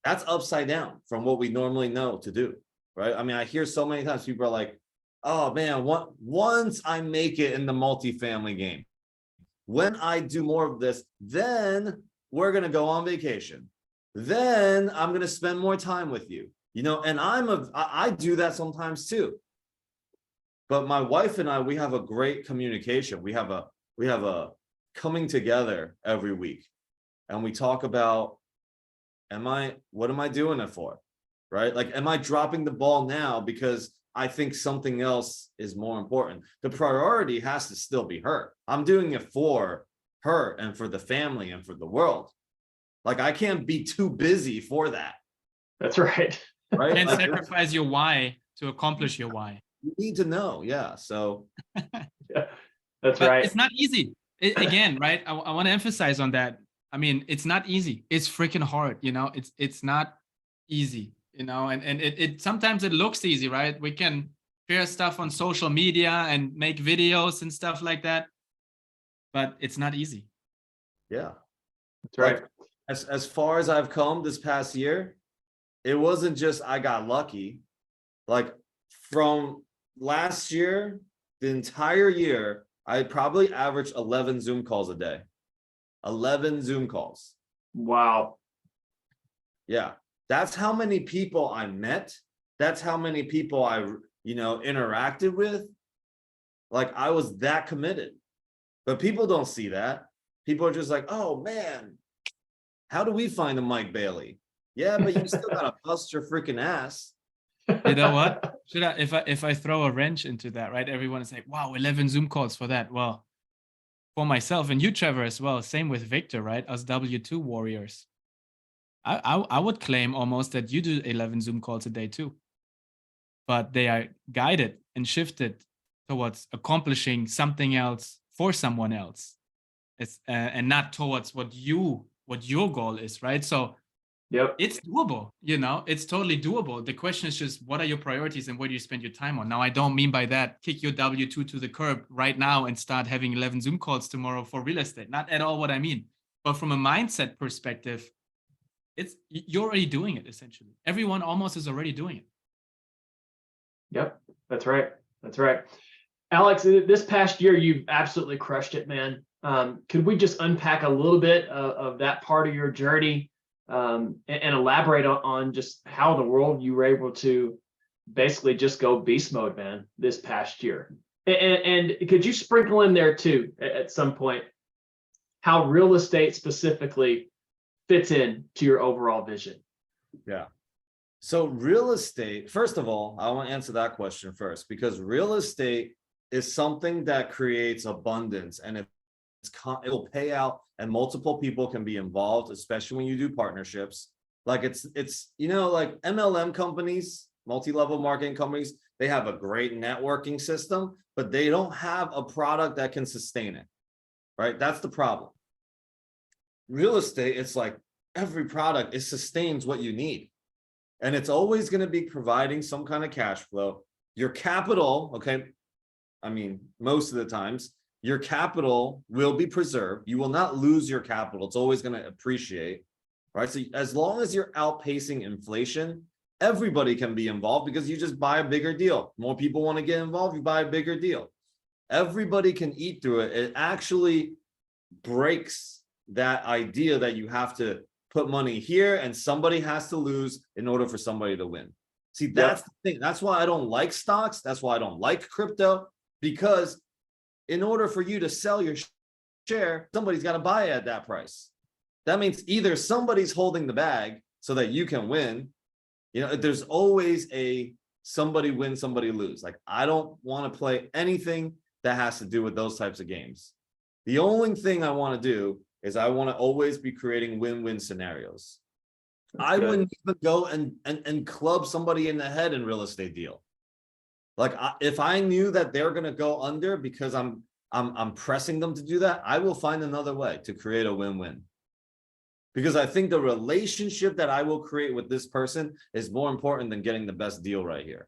S2: that's upside down from what we normally know to do, right? I mean, I hear so many times people are like, oh man, once I make it in the multifamily game, when I do more of this, then we're going to go on vacation. Then I'm going to spend more time with you, and I do that sometimes too. But my wife and I, we have a great communication. We have a coming together every week, and we talk about, what am I doing it for? Right? Like, am I dropping the ball now because I think something else is more important? The priority has to still be her. I'm doing it for her and for the family and for the world. Like, I can't be too busy for that.
S3: That's right.
S2: Right?
S1: You can't sacrifice your why to accomplish your why.
S2: You need to know. Yeah. So.
S3: Yeah, that's right.
S1: It's not easy. Again, right? I want to emphasize on that. I mean, it's not easy. It's freaking hard. It's not easy. And it sometimes it looks easy, right? We can share stuff on social media and make videos and stuff like that, but it's not easy.
S2: Yeah.
S3: That's right.
S2: Like, as far as I've come this past year, it wasn't just I got lucky. Like, From last year, the entire year, I probably averaged 11 Zoom calls a day. 11 Zoom calls.
S3: Wow.
S2: Yeah. That's how many people I met. That's how many people I, interacted with. Like, I was that committed. But people don't see that. People are just like, oh man, how do we find a Mike Bailey? Yeah, but you still gotta bust your freaking ass.
S1: You know what? If I throw a wrench into that, right? Everyone is like, wow, 11 Zoom calls for that. Well, for myself and you, Trevor, as well. Same with Victor, right? Us W2 warriors. I would claim almost that you do 11 Zoom calls a day too, but they are guided and shifted towards accomplishing something else for someone else. It's and not towards what your goal is, right? So
S3: Yep.
S1: it's doable, it's totally doable. The question is just, what are your priorities and where do you spend your time on? Now, I don't mean by that kick your W2 to the curb right now and start having 11 Zoom calls tomorrow for real estate. Not at all what I mean. But from a mindset perspective, you're already doing it, essentially. Everyone almost is already doing it.
S3: Yep, that's right. That's right. Alex, this past year, you've absolutely crushed it, man. Could we just unpack a little bit of that part of your journey and elaborate on just how in the world you were able to basically just go beast mode, man, this past year? And could you sprinkle in there too, at some point, how real estate specifically fits in to your overall vision?
S2: Yeah. So real estate, first of all, I want to answer that question first, because real estate is something that creates abundance, and it will pay out and multiple people can be involved, especially when you do partnerships. Like it's like MLM companies, multi-level marketing companies, they have a great networking system, but they don't have a product that can sustain it, right? That's the problem. Real estate, it's like every product, it sustains what you need. And it's always going to be providing some kind of cash flow. Your capital, okay, I mean, most of the times, your capital will be preserved. You will not lose your capital. It's always going to appreciate, right? So as long as you're outpacing inflation, everybody can be involved because you just buy a bigger deal. More people want to get involved, you buy a bigger deal. Everybody can eat through it. It actually breaks that idea that you have to put money here and somebody has to lose in order for somebody to win. See, that's the thing. That's why I don't like stocks. That's why I don't like crypto, because in order for you to sell your share, somebody's got to buy it at that price. That means either somebody's holding the bag so that you can win. There's always a somebody win, somebody lose. Like, I don't want to play anything that has to do with those types of games. The only thing I want to do is I want to always be creating win-win scenarios. I wouldn't even go and club somebody in the head in real estate deal. Like, if I knew that they're going to go under because I'm pressing them to do that, I will find another way to create a win-win. Because I think the relationship that I will create with this person is more important than getting the best deal right here.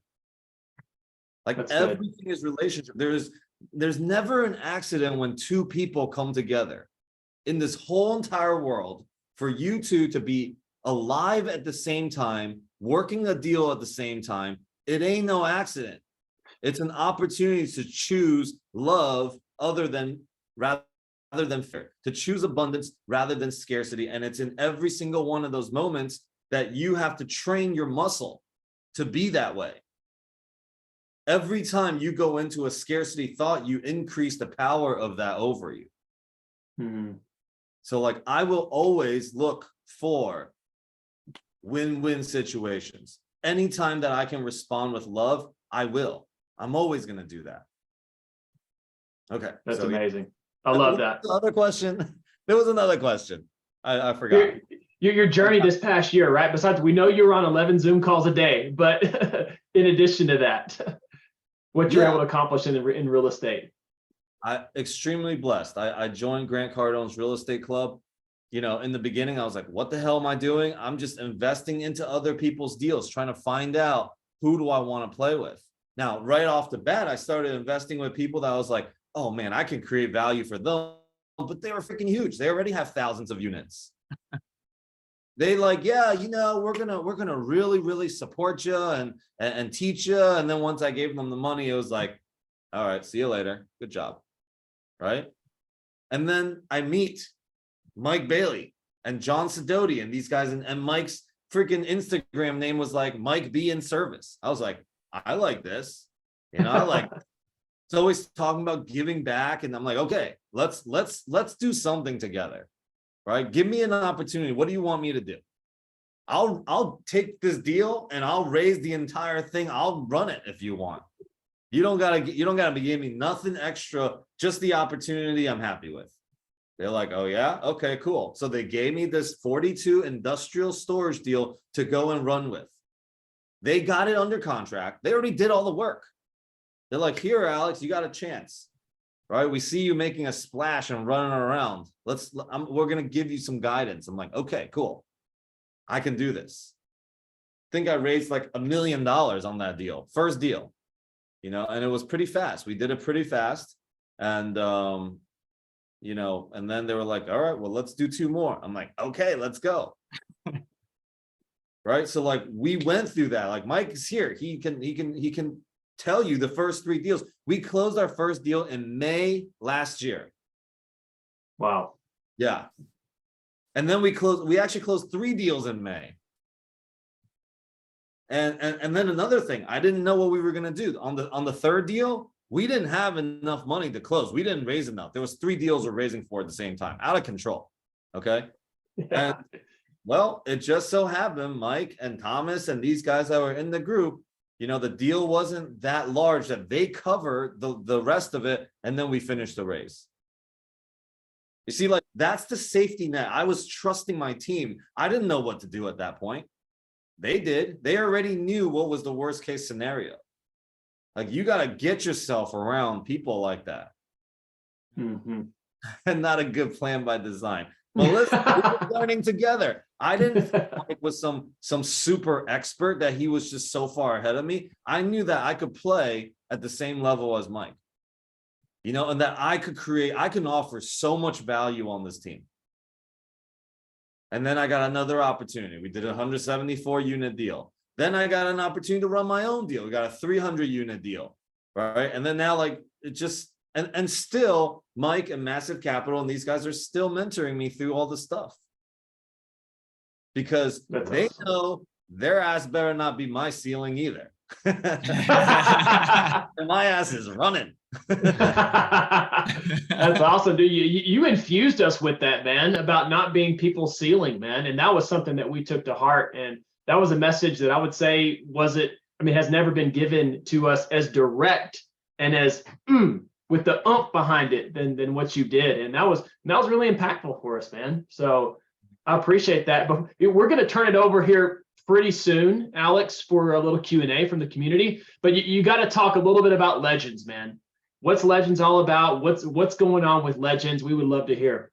S2: Like, everything is relationship. There's never an accident when two people come together in this whole entire world. For you two to be alive at the same time, working a deal at the same time, it ain't no accident. It's an opportunity to choose love rather than fear, to choose abundance rather than scarcity. And it's in every single one of those moments that you have to train your muscle to be that way. Every time you go into a scarcity thought, you increase the power of that over you.
S3: Mm-hmm.
S2: So like, I will always look for win-win situations. Anytime that I can respond with love, I will. I'm always going to do that. Okay.
S3: That's
S2: so,
S3: amazing. I love that.
S2: Another question. There was another question. I forgot.
S3: Your journey this past year, right? Besides, we know you were on 11 Zoom calls a day, but in addition to that, what you're able to accomplish in real estate.
S2: Extremely blessed. I joined Grant Cardone's real estate club. In the beginning, I was like, what the hell am I doing? I'm just investing into other people's deals, trying to find out who do I want to play with. Now, right off the bat, I started investing with people that I was like, oh man, I can create value for them, but they were freaking huge. They already have thousands of units. they like, yeah, we're gonna really support you and teach you. And then once I gave them the money, it was like, all right, see you later. Good job. Right. And then I meet Mike Bailey and John Sidoti and these guys, and Mike's freaking Instagram name was like Mike B in service. I was like, I like this. I like it's always talking about giving back. And I'm like, okay, let's do something together. Right. Give me an opportunity. What do you want me to do? I'll take this deal and I'll raise the entire thing. I'll run it if you want. You don't gotta be giving me nothing extra, just the opportunity. I'm happy with. They're like, oh yeah, okay, cool. So they gave me this 42 industrial storage deal to go and run with. They got it under contract. They already did all the work. They're like, here, Alex, you got a chance. Right? We see you making a splash and running around. We're gonna give you some guidance. I'm like, okay, cool. I can do this. I think I raised like $1 million on that deal, first deal. And it was pretty fast. We did it pretty fast. And, and then they were like, all right, well, let's do 2 more. I'm like, okay, let's go. Right. So like we went through that. Like Mike is here. He can tell you the first 3 deals. We closed our first deal in May last year.
S3: Wow.
S2: Yeah. And then we actually closed 3 deals in May. And then another thing, I didn't know what we were going to do on the 3rd deal. We didn't have enough money to close. We didn't raise enough. There was 3 deals we're raising for at the same time, out of control. Okay. And well, it just so happened, Mike and Thomas and these guys that were in the group, the deal wasn't that large that they covered the rest of it. And then we finished the raise. You see, like that's the safety net. I was trusting my team. I didn't know what to do at that point. They did. They already knew what was the worst case scenario. Like you got to get yourself around people like that.
S3: Mm-hmm.
S2: And not a good plan by design. But listen, we're learning together. I didn't think Mike was some super expert that he was just so far ahead of me. I knew that I could play at the same level as Mike. And that I can offer so much value on this team. And then I got another opportunity. We did a 174 unit deal. Then I got an opportunity to run my own deal. We got a 300 unit deal, right? And then now like it just, and still Mike and Massive Capital and these guys are still mentoring me through all the stuff. Because they know their ass better not be my ceiling either. And my ass is running.
S3: That's awesome, dude. You infused us with that, man, about not being people's ceiling, man. And that was something that we took to heart. And that was a message that I would say has never been given to us as direct and as with the oomph behind it than what you did. And that was really impactful for us, man. So I appreciate that. But we're going to turn it over here pretty soon, Alex, for a little Q&A from the community. But you got to talk a little bit about Legends, man. What's Legends all about? What's going on with Legends? We would love to hear.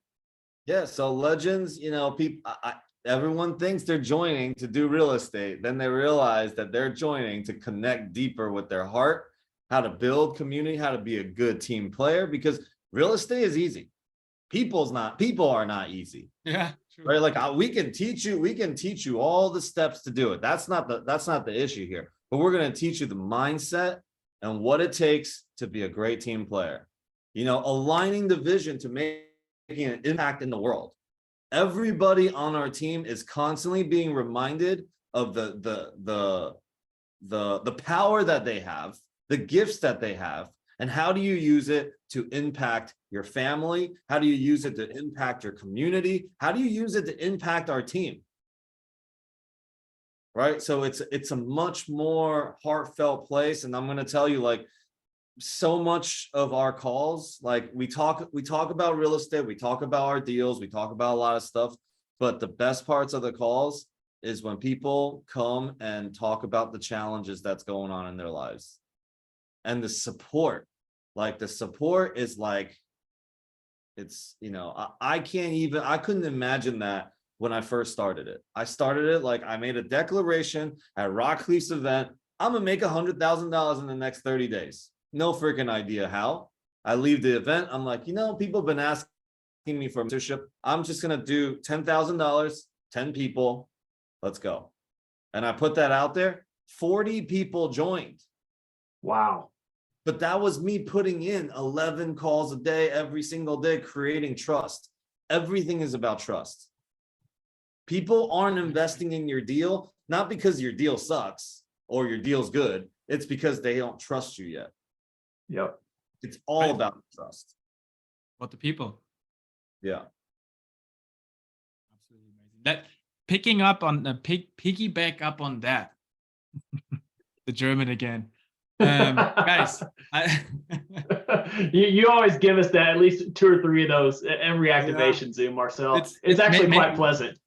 S2: Yeah, so Legends, people, everyone thinks they're joining to do real estate. Then they realize that they're joining to connect deeper with their heart, how to build community, how to be a good team player, because real estate is easy. People are not easy.
S1: Yeah, true.
S2: Right? Like we can teach you all the steps to do it. That's not the issue here. But we're going to teach you the mindset and what it takes to be a great team player. Aligning the vision to making an impact in the world. Everybody on our team is constantly being reminded of the power that they have, the gifts that they have, and how do you use it to impact your family? How do you use it to impact your community? How do you use it to impact our team? Right? So it's a much more heartfelt place. And I'm going to tell you, like, so much of our calls, like we talk about real estate, we talk about our deals, we talk about a lot of stuff, but the best parts of the calls is when people come and talk about the challenges that's going on in their lives. And the support is like, it's, I couldn't imagine that when I first started it. I started it like I made a declaration at Rock Cleef's event. I'm gonna make $100,000 in the next 30 days. No freaking idea how. I leave the event. I'm like, people have been asking me for a mentorship. I'm just gonna do $10,000 10 people, let's go. And I put that out there, 40 people joined.
S3: Wow.
S2: But that was me putting in 11 calls a day, every single day, creating trust. Everything is about trust. People aren't investing in your deal, not because your deal sucks or your deal's good. It's because they don't trust you yet.
S3: Yep.
S2: It's all about trust.
S1: What the people.
S2: Yeah.
S1: Absolutely amazing. That picking up on the piggyback up on that. The German again. Guys,
S3: you always give us that, at least 2 or 3 of those every activation, Zoom, Marcel. It's actually quite pleasant.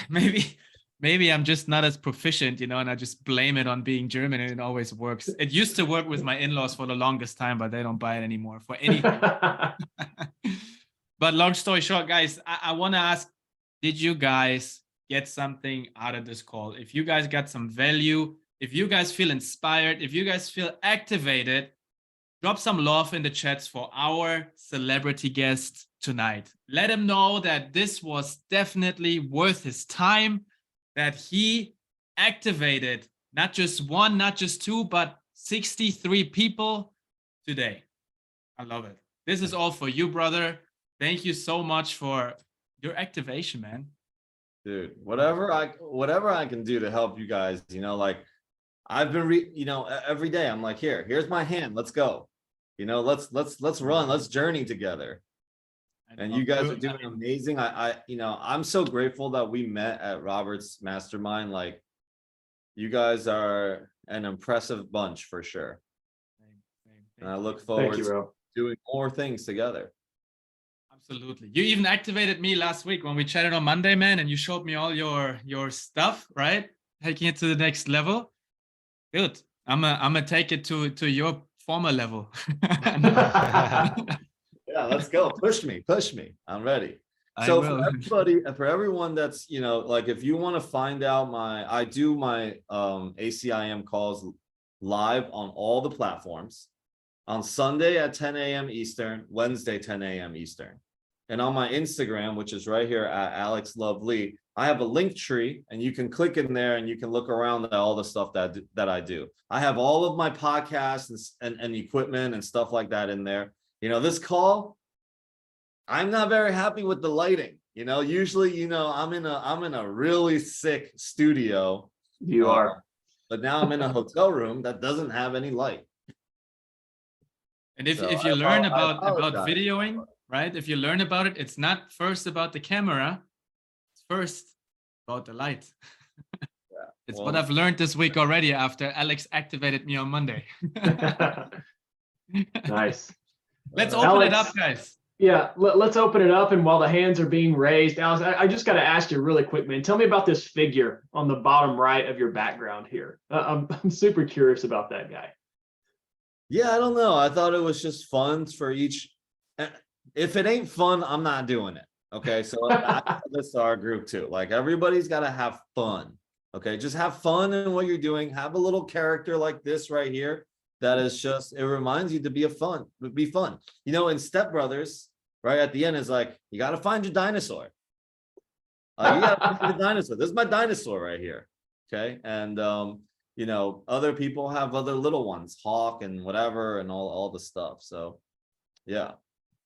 S1: Maybe I'm just not as proficient, and I just blame it on being German, and it always works. It used to work with my in-laws for the longest time, but they don't buy it anymore for anything. But long story short, guys, I want to ask, did you guys get something out of this call? If you guys got some value, if you guys feel inspired, if you guys feel activated, drop some love in the chats for our celebrity guest tonight. Let him know that this was definitely worth his time, that he activated not just 1, not just 2, but 63 people today. I love it. This is all for you, brother. Thank you so much for your activation, man.
S2: Dude, whatever I can do to help you guys, like I've been every day I'm like, here's my hand, let's go. Let's run, let's journey together. And you guys are doing amazing. I'm so grateful that we met at Robert's mastermind. Like, you guys are an impressive bunch for sure. And I look forward to doing more things together.
S1: Absolutely. You even activated me last week when we chatted on Monday, man, and you showed me all your stuff, right? Taking it to the next level. Good. I'm gonna take it to your former level.
S2: Yeah, let's go. Push me. I'm ready. So for everyone that's, like, if you want to find out I do my ACIM calls live on all the platforms on Sunday at 10 a.m. Eastern, Wednesday, 10 a.m. Eastern. And on my Instagram, which is right here at Alex Lovely, I have a link tree, and you can click in there and you can look around at all the stuff that I do. I have all of my podcasts and equipment and stuff like that in there. This call, I'm not very happy with the lighting. Usually, I'm in a really sick studio.
S3: You are.
S2: But now I'm in a hotel room that doesn't have any light.
S1: And if you learn about videoing, right? If you learn about it, it's not first about the camera. It's first about the light. It's what I've learned this week already after Alex activated me on Monday.
S3: Nice.
S1: Let's open it up, guys.
S3: Yeah, let's open it up. And while the hands are being raised, Alex, I just got to ask you really quick, man. Tell me about this figure on the bottom right of your background here. I'm super curious about that guy.
S2: Yeah, I don't know. I thought it was just fun for each. If it ain't fun, I'm not doing it. Okay, so this is our group too. Like, everybody's got to have fun. Okay, just have fun in what you're doing. Have a little character like this right here. That is just, it reminds you to be fun. In Step Brothers, right at the end is like, you got to find your dinosaur. You got to find the dinosaur. This is my dinosaur right here. Okay, and other people have other little ones, Hawk and whatever, and all the stuff. So, yeah.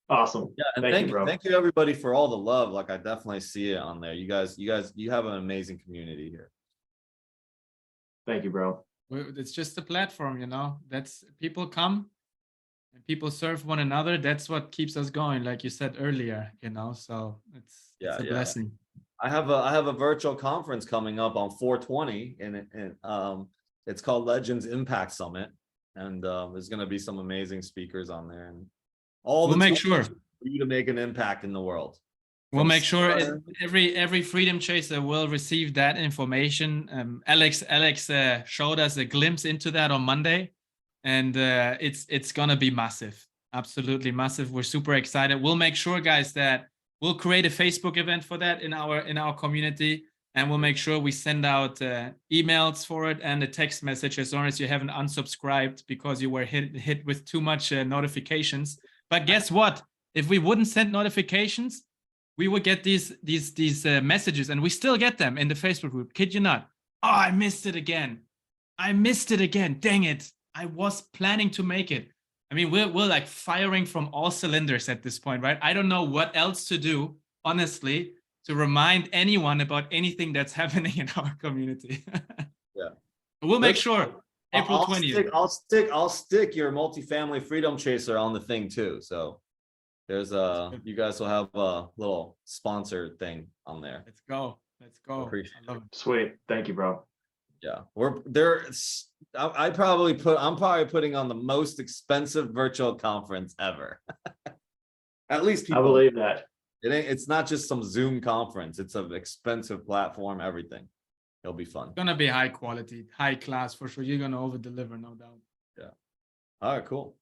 S3: Awesome.
S2: Yeah, and thank you everybody for all the love. Like, I definitely see it on there. You guys, you have an amazing community here.
S3: Thank you, bro.
S1: It's just a platform, that's people come and people serve one another. That's what keeps us going, like you said earlier, so it's a blessing.
S2: I have a virtual conference coming up on 4/20, and it's called Legends Impact Summit, and there's going to be some amazing speakers on there, and we'll make sure for you to make an impact in the world.
S1: We'll make sure every freedom chaser will receive that information. Alex showed us a glimpse into that on Monday, and it's gonna be massive, absolutely massive. We're super excited. We'll make sure, guys, that we'll create a Facebook event for that in our community, and we'll make sure we send out emails for it and a text message as long as you haven't unsubscribed because you were hit with too much notifications. But guess what? If we wouldn't send notifications, we would get these messages, and we still get them in the Facebook group. Kid you not? Oh, I missed it again. Dang it! I was planning to make it. I mean, we're like firing from all cylinders at this point, right? I don't know what else to do, honestly, to remind anyone about anything that's happening in our community.
S2: Yeah.
S1: We'll make sure. April 20th.
S2: I'll stick your multifamily freedom chaser on the thing too. So there's you guys will have a little sponsor thing on there.
S1: Let's go. I love it.
S3: Sweet. Thank you, bro.
S2: Yeah, I'm probably putting on the most expensive virtual conference ever. At least
S3: I believe that.
S2: It's not just some Zoom conference. It's an expensive platform, everything. It'll be fun.
S1: It's gonna be high quality, high class for sure. You're gonna over deliver, no doubt.
S2: Yeah. All right, cool.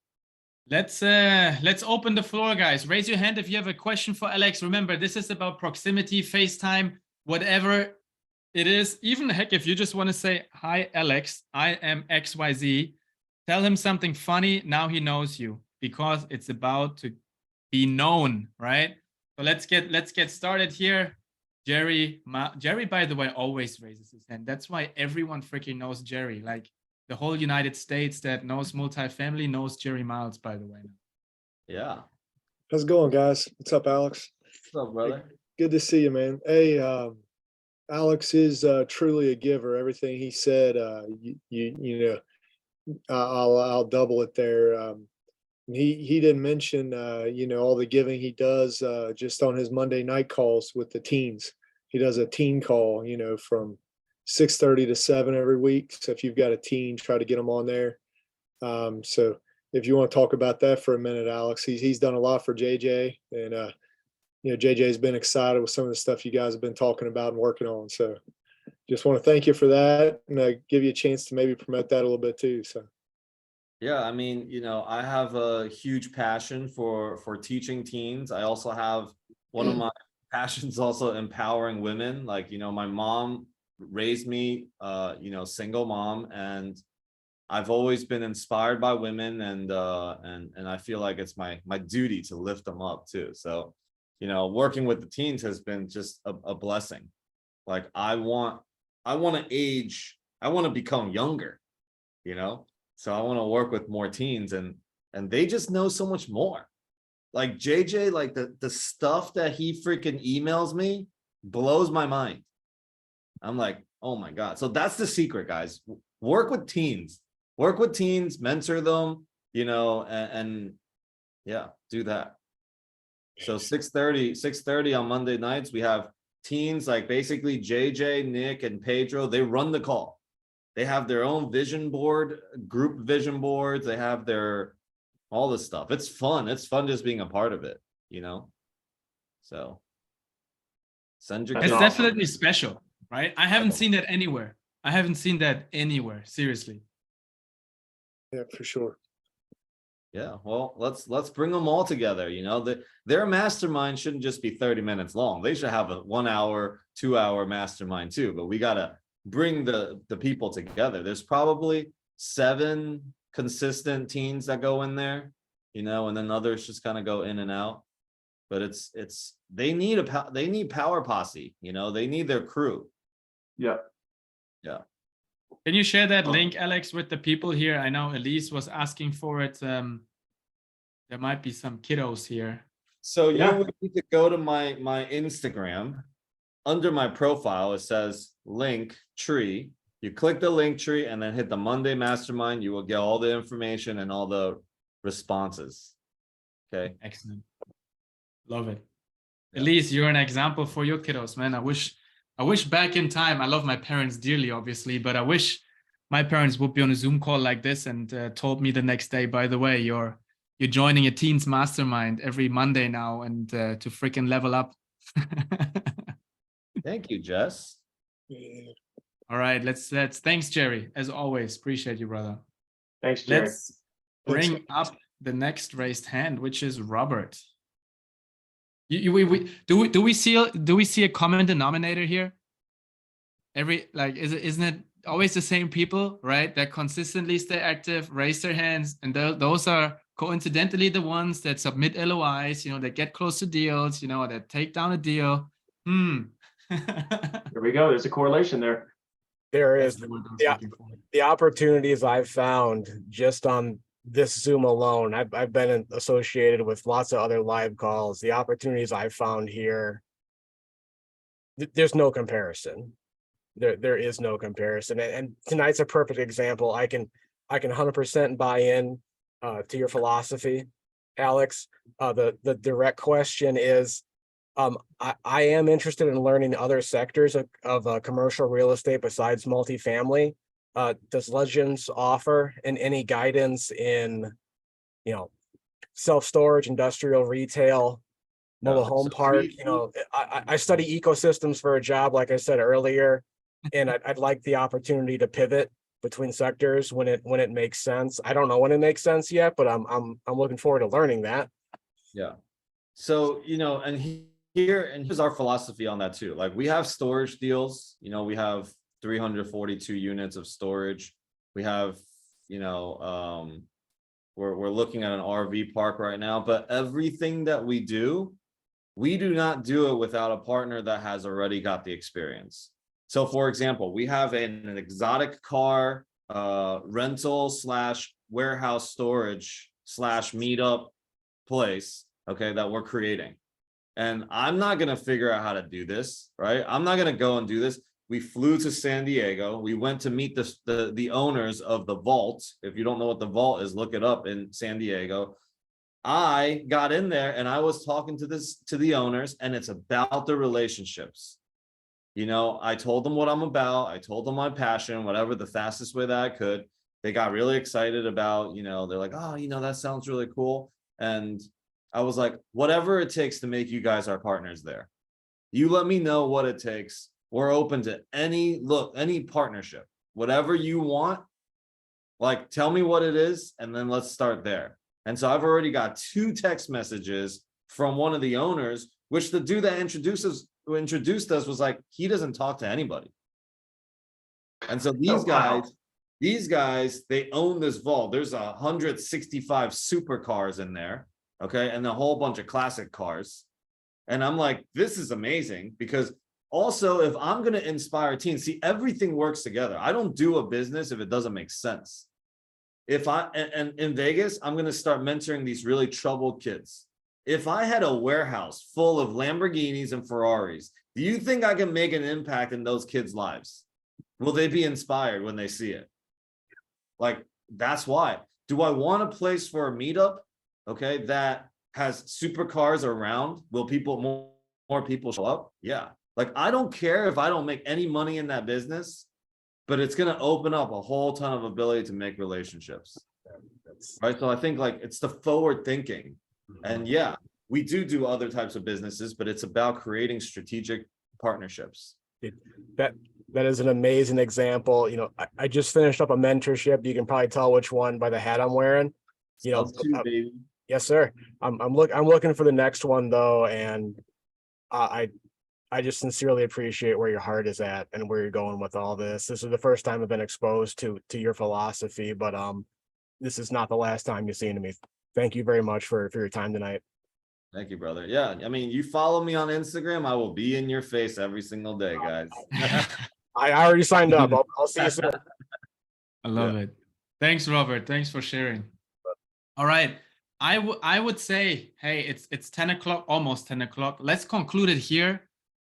S1: Let's open the floor, guys. Raise your hand if you have a question for Alex. Remember, this is about proximity, FaceTime, whatever it is. Even heck, if you just want to say, hi, Alex, I am XYZ, tell him something funny. Now he knows you, because it's about to be known, right? So let's get started here. Jerry, by the way, always raises his hand. That's why everyone freaking knows Jerry. Like the whole United States that knows multifamily knows Jerry Miles, by the way.
S2: Yeah.
S4: How's it going, guys? What's up, Alex?
S2: What's up, brother?
S4: Good to see you, man. Hey, Alex is truly a giver. Everything he said, you know, I'll double it there. He didn't mention, you know, all the giving he does just on his Monday night calls with the teens. He does a teen call, you know, from 6:30 to 7 every week. So if you've got a teen, try to get them on there. So if you want to talk about that for a minute, Alex, he's done a lot for JJ, and you know, JJ's been excited with some of the stuff you guys have been talking about and working on. So just want to thank you for that, and give you a chance to maybe promote that a little bit too. So.
S2: Yeah, I mean, you know, I have a huge passion for teaching teens. I also have one of my passions also empowering women. Like, you know, my mom raised me, you know, single mom, and I've always been inspired by women, and I feel like it's my duty to lift them up too. So, you know, working with the teens has been just a blessing. Like I want to become younger, you know? So I want to work with more teens, and they just know so much more. Like JJ, like the stuff that he freaking emails me blows my mind. I'm like, oh my God. So that's the secret, guys. Work with teens, mentor them, you know, and yeah, do that. So 6:30 on Monday nights, we have teens, like basically JJ, Nick, and Pedro. They run the call. They have their own vision board, group vision boards. They have all this stuff. It's fun. It's fun just being a part of it, you know? So send your
S1: It's
S2: kids.
S1: definitely special, right? I haven't seen that anywhere. Seriously.
S4: Yeah, for sure.
S2: Yeah, well, let's bring them all together. You know, their mastermind shouldn't just be 30 minutes long. They should have a 1 hour, 2 hour mastermind too. But we gotta bring the people together. There's probably 7 consistent teens that go in there, you know, and then others just kind of go in and out. But they need power posse, you know, they need their crew.
S3: Yeah.
S2: Yeah.
S1: Can you share that link, Alex, with the people here? I know Elise was asking for it. There might be some kiddos here.
S2: So you would need to go to my Instagram. Under my profile, it says link tree. You click the link tree and then hit the Monday Mastermind. You will get all the information and all the responses. Okay.
S1: Excellent. Love it.
S2: Yeah.
S1: Elise, you're an example for your kiddos, man. I wish back in time, I love my parents dearly, obviously, but I wish my parents would be on a Zoom call like this and told me the next day, by the way, you're joining a teens mastermind every Monday now, and to freaking level up.
S2: Thank you, Jess.
S4: Yeah.
S1: All right, let's thanks, Jerry, as always. Appreciate you, brother.
S3: Thanks, Jerry.
S1: Let's bring up the next raised hand, which is Robert. Do we see a common denominator here? Isn't it always the same people, right? That consistently stay active, raise their hands, and those are coincidentally the ones that submit LOIs, that get close to deals, that take down a deal.
S3: There we go. There's a correlation there.
S5: There
S1: That's
S5: is
S1: the word I was
S5: yeah,
S1: looking for.
S5: the opportunities I've found just on this Zoom alone. I've been associated with lots of other live calls. The opportunities I've found here, there's no comparison. There is no comparison. And tonight's a perfect example. I can 100% buy in to your philosophy, Alex. The direct question is, I am interested in learning other sectors of commercial real estate besides multifamily. Does Legends offer any guidance in, self-storage, industrial, retail, mobile home
S2: So
S5: park? I study ecosystems for a job, like I said earlier, and I'd like the opportunity to pivot between sectors when it makes sense. I don't know when it makes sense yet, but I'm looking forward to learning that.
S2: Yeah. So, here's our philosophy on that too. Like we have storage deals, we have 342 units of storage. We have, we're looking at an RV park right now, but everything that we do not do it without a partner that has already got the experience. So for example, we have an exotic car rental / warehouse storage / meetup place, okay, that we're creating. And I'm not going to figure out how to do this, right? I'm not going to go and do this. We flew to San Diego. We went to meet the owners of the Vault. If you don't know what the Vault is, look it up in San Diego. I got in there and I was talking to the owners, and it's about the relationships. I told them what I'm about. I told them my passion, whatever, the fastest way that I could. They got really excited about, they're like, oh, that sounds really cool. And I was like, whatever it takes to make you guys our partners there. You let me know what it takes. We're open to any partnership, whatever you want. Like, tell me what it is, and then let's start there. And so I've already got 2 text messages from one of the owners, which the dude that introduced us was like, he doesn't talk to anybody. And so these guys, they own this vault. There's 165 supercars in there. Okay. And a whole bunch of classic cars. And I'm like, this is amazing, because also, if I'm going to inspire teens, see, everything works together. I don't do a business if it doesn't make sense. And in Vegas, I'm going to start mentoring these really troubled kids. If I had a warehouse full of Lamborghinis and Ferraris, do you think I can make an impact in those kids' lives? Will they be inspired when they see it? Like, that's why. Do I want a place for a meetup, okay, that has supercars around? Will more people show up? Yeah. Like, I don't care if I don't make any money in that business, but it's going to open up a whole ton of ability to make relationships. Right. So I think, like, it's the forward thinking. And yeah, we do other types of businesses, but it's about creating strategic partnerships.
S5: That is an amazing example. I just finished up a mentorship. You can probably tell which one by the hat I'm wearing.
S2: Baby.
S5: Yes, sir. I'm looking for the next one though, and I just sincerely appreciate where your heart is at and where you're going with all this. This is the first time I've been exposed to your philosophy, but this is not the last time you've seen me. Thank you very much for your time tonight.
S2: Thank you, brother. Yeah, I mean, you follow me on Instagram, I will be in your face every single day, guys.
S5: I already signed up. I'll see you soon.
S1: I love it. Thanks, Robert. Thanks for sharing. All right. I would say, hey, it's 10 o'clock, almost 10 o'clock. Let's conclude it here.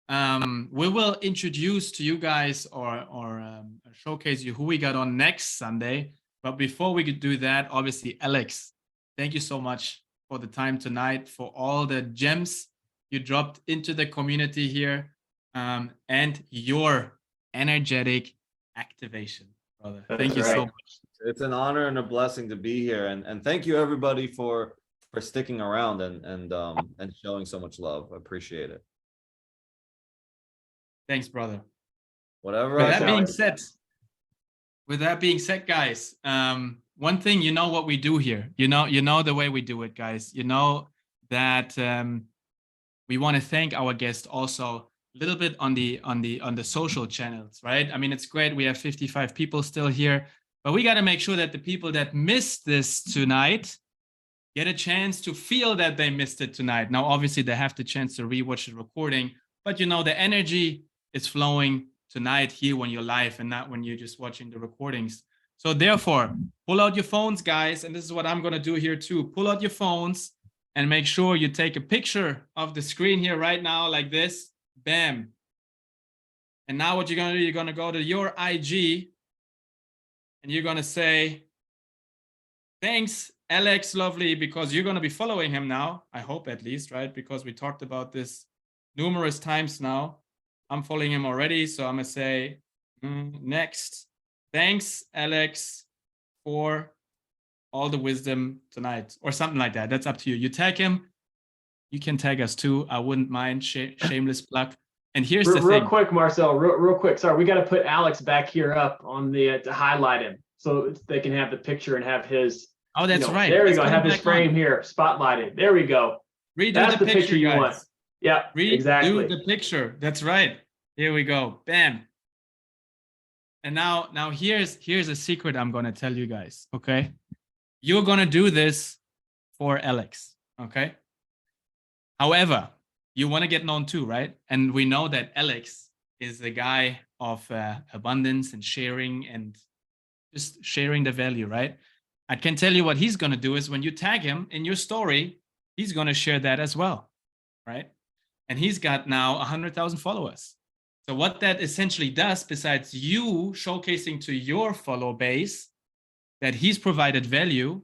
S1: We will introduce to you guys or showcase you who we got on next Sunday. But before we could do that, obviously, Alex, thank you so much for the time tonight, for all the gems you dropped into the community here, and your energetic activation, brother. Thank you so much.
S2: It's an honor and a blessing to be here, and thank you everybody for sticking around and showing so much love. I appreciate it.
S1: Thanks, brother.
S2: Whatever.
S1: With that being said, guys, one thing, you know what we do here. You know the way we do it, guys. You know that we want to thank our guest also a little bit on the social channels, right? I mean, it's great. We have 55 people still here, but we got to make sure that the people that missed this tonight get a chance to feel that they missed it tonight. Now, obviously, they have the chance to rewatch the recording, but you know, the energy is flowing tonight here when you're live and not when you're just watching the recordings. So therefore, pull out your phones, guys. And this is what I'm going to do here too. Pull out your phones and make sure you take a picture of the screen here right now like this. Bam. And now what you're going to do, you're going to go to your IG and you're going to say, thanks, Alex Lovely, because you're going to be following him now. I hope at least, right? Because we talked about this numerous times now. I'm following him already. So I'm going to say next. Thanks, Alex, for all the wisdom tonight or something like that. That's up to you. You tag him. You can tag us too. I wouldn't mind. Shameless plug. And here's the thing.
S3: Real quick, Marcel, real quick. Sorry, we got to put Alex back here up on the to highlight him so they can have the picture and have his.
S1: Oh, that's right.
S3: There we go. Have his frame here, spotlighted. There we go.
S1: Redo the picture you want.
S3: Yeah, exactly.
S1: The picture. That's right. Here we go. Bam. And now here's a secret I'm gonna tell you guys. Okay, you're gonna do this for Alex. Okay. However, you want to get known too, right? And we know that Alex is the guy of abundance and sharing and just sharing the value, right? I can tell you what he's gonna do is when you tag him in your story, he's gonna share that as well, right? And he's got now 100,000 followers. So what that essentially does, besides you showcasing to your follow base that he's provided value,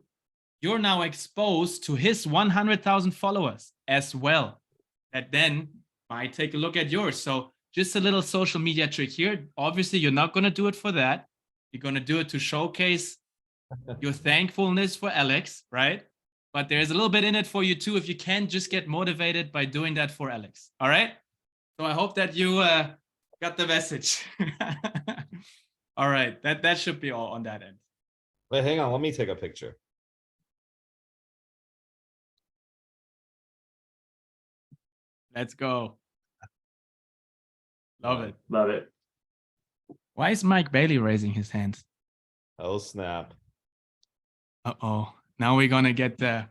S1: you're now exposed to his 100,000 followers as well, that then might take a look at yours. So just a little social media trick here. Obviously, you're not going to do it for that. You're going to do it to showcase your thankfulness for Alex, right? But there's a little bit in it for you too if you can just get motivated by doing that for Alex. All right? So I hope that you got the message. All right, that should be all on that end.
S2: Wait, hang on. Let me take a picture.
S1: Let's go. Love it.
S3: Love it.
S1: Why is Mike Bailey raising his hand?
S2: Oh, snap.
S1: Uh-oh. Now we're gonna get the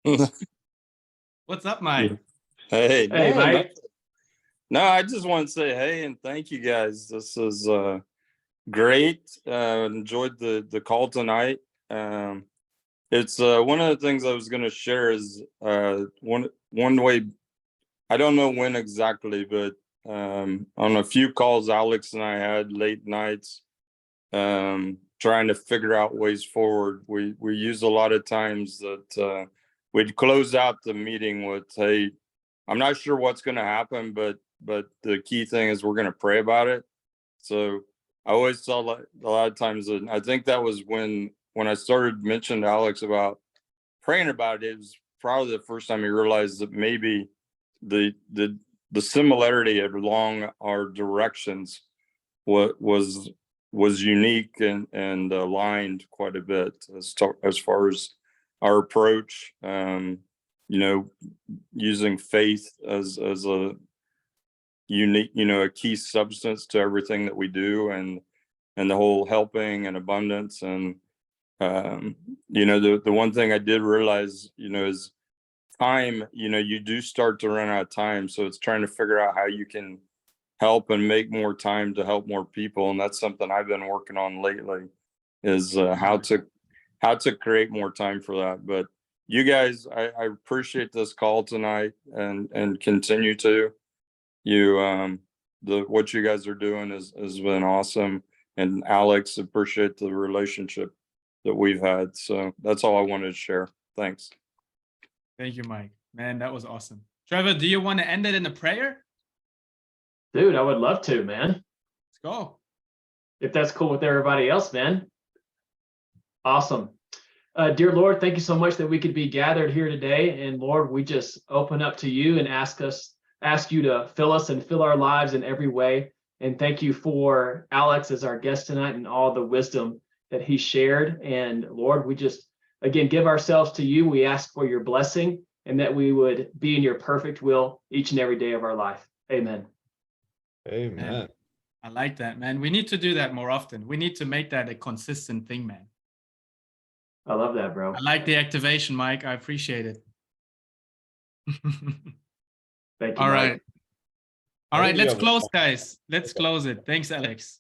S1: What's up, Mike?
S6: Hey,
S3: Hey, Mike.
S6: No, I just want to say hey and thank you guys. This is great. Enjoyed the call tonight. It's one of the things I was going to share is one way. I don't know when exactly, but on a few calls Alex and I had late nights trying to figure out ways forward. We use a lot of times that we'd close out the meeting with, hey, I'm not sure what's going to happen, but the key thing is we're going to pray about it. So I always saw a lot of times, and I think that was when I started mentioning to Alex about praying about it. It was probably the first time he realized that maybe the similarity along our directions was unique and aligned quite a bit as far as our approach. Using faith as a unique, a key substance to everything that we do, and the whole helping and abundance. And the one thing I did realize, is time. You do start to run out of time, so it's trying to figure out how you can help and make more time to help more people. And that's something I've been working on lately, is how to create more time for that. But you guys, I appreciate this call tonight and continue to. What you guys are doing has been awesome. And Alex, appreciate the relationship that we've had. So that's all I wanted to share. Thanks.
S1: Thank you, Mike. Man, that was awesome. Trevor, do you want to end it in a prayer?
S3: Dude, I would love to, man.
S1: Let's go.
S3: If that's cool with everybody else, man. Awesome. Dear Lord, thank you so much that we could be gathered here today. And Lord, we just open up to you and ask you to fill us and fill our lives in every way. And thank you for Alex as our guest tonight and all the wisdom that he shared. And Lord, we just, again, give ourselves to you. We ask for your blessing and that we would be in your perfect will each and every day of our life. Amen.
S2: Amen.
S1: Man, I like that, man. We need to do that more often. We need to make that a consistent thing, man.
S3: I love that, bro.
S1: I like the activation, Mike. I appreciate it.
S3: Thank you,
S1: All
S3: Mike.
S1: right. All
S2: I
S1: right,
S2: think you
S1: let's
S2: have a-
S1: close, guys. Let's close it. Thanks, Alex.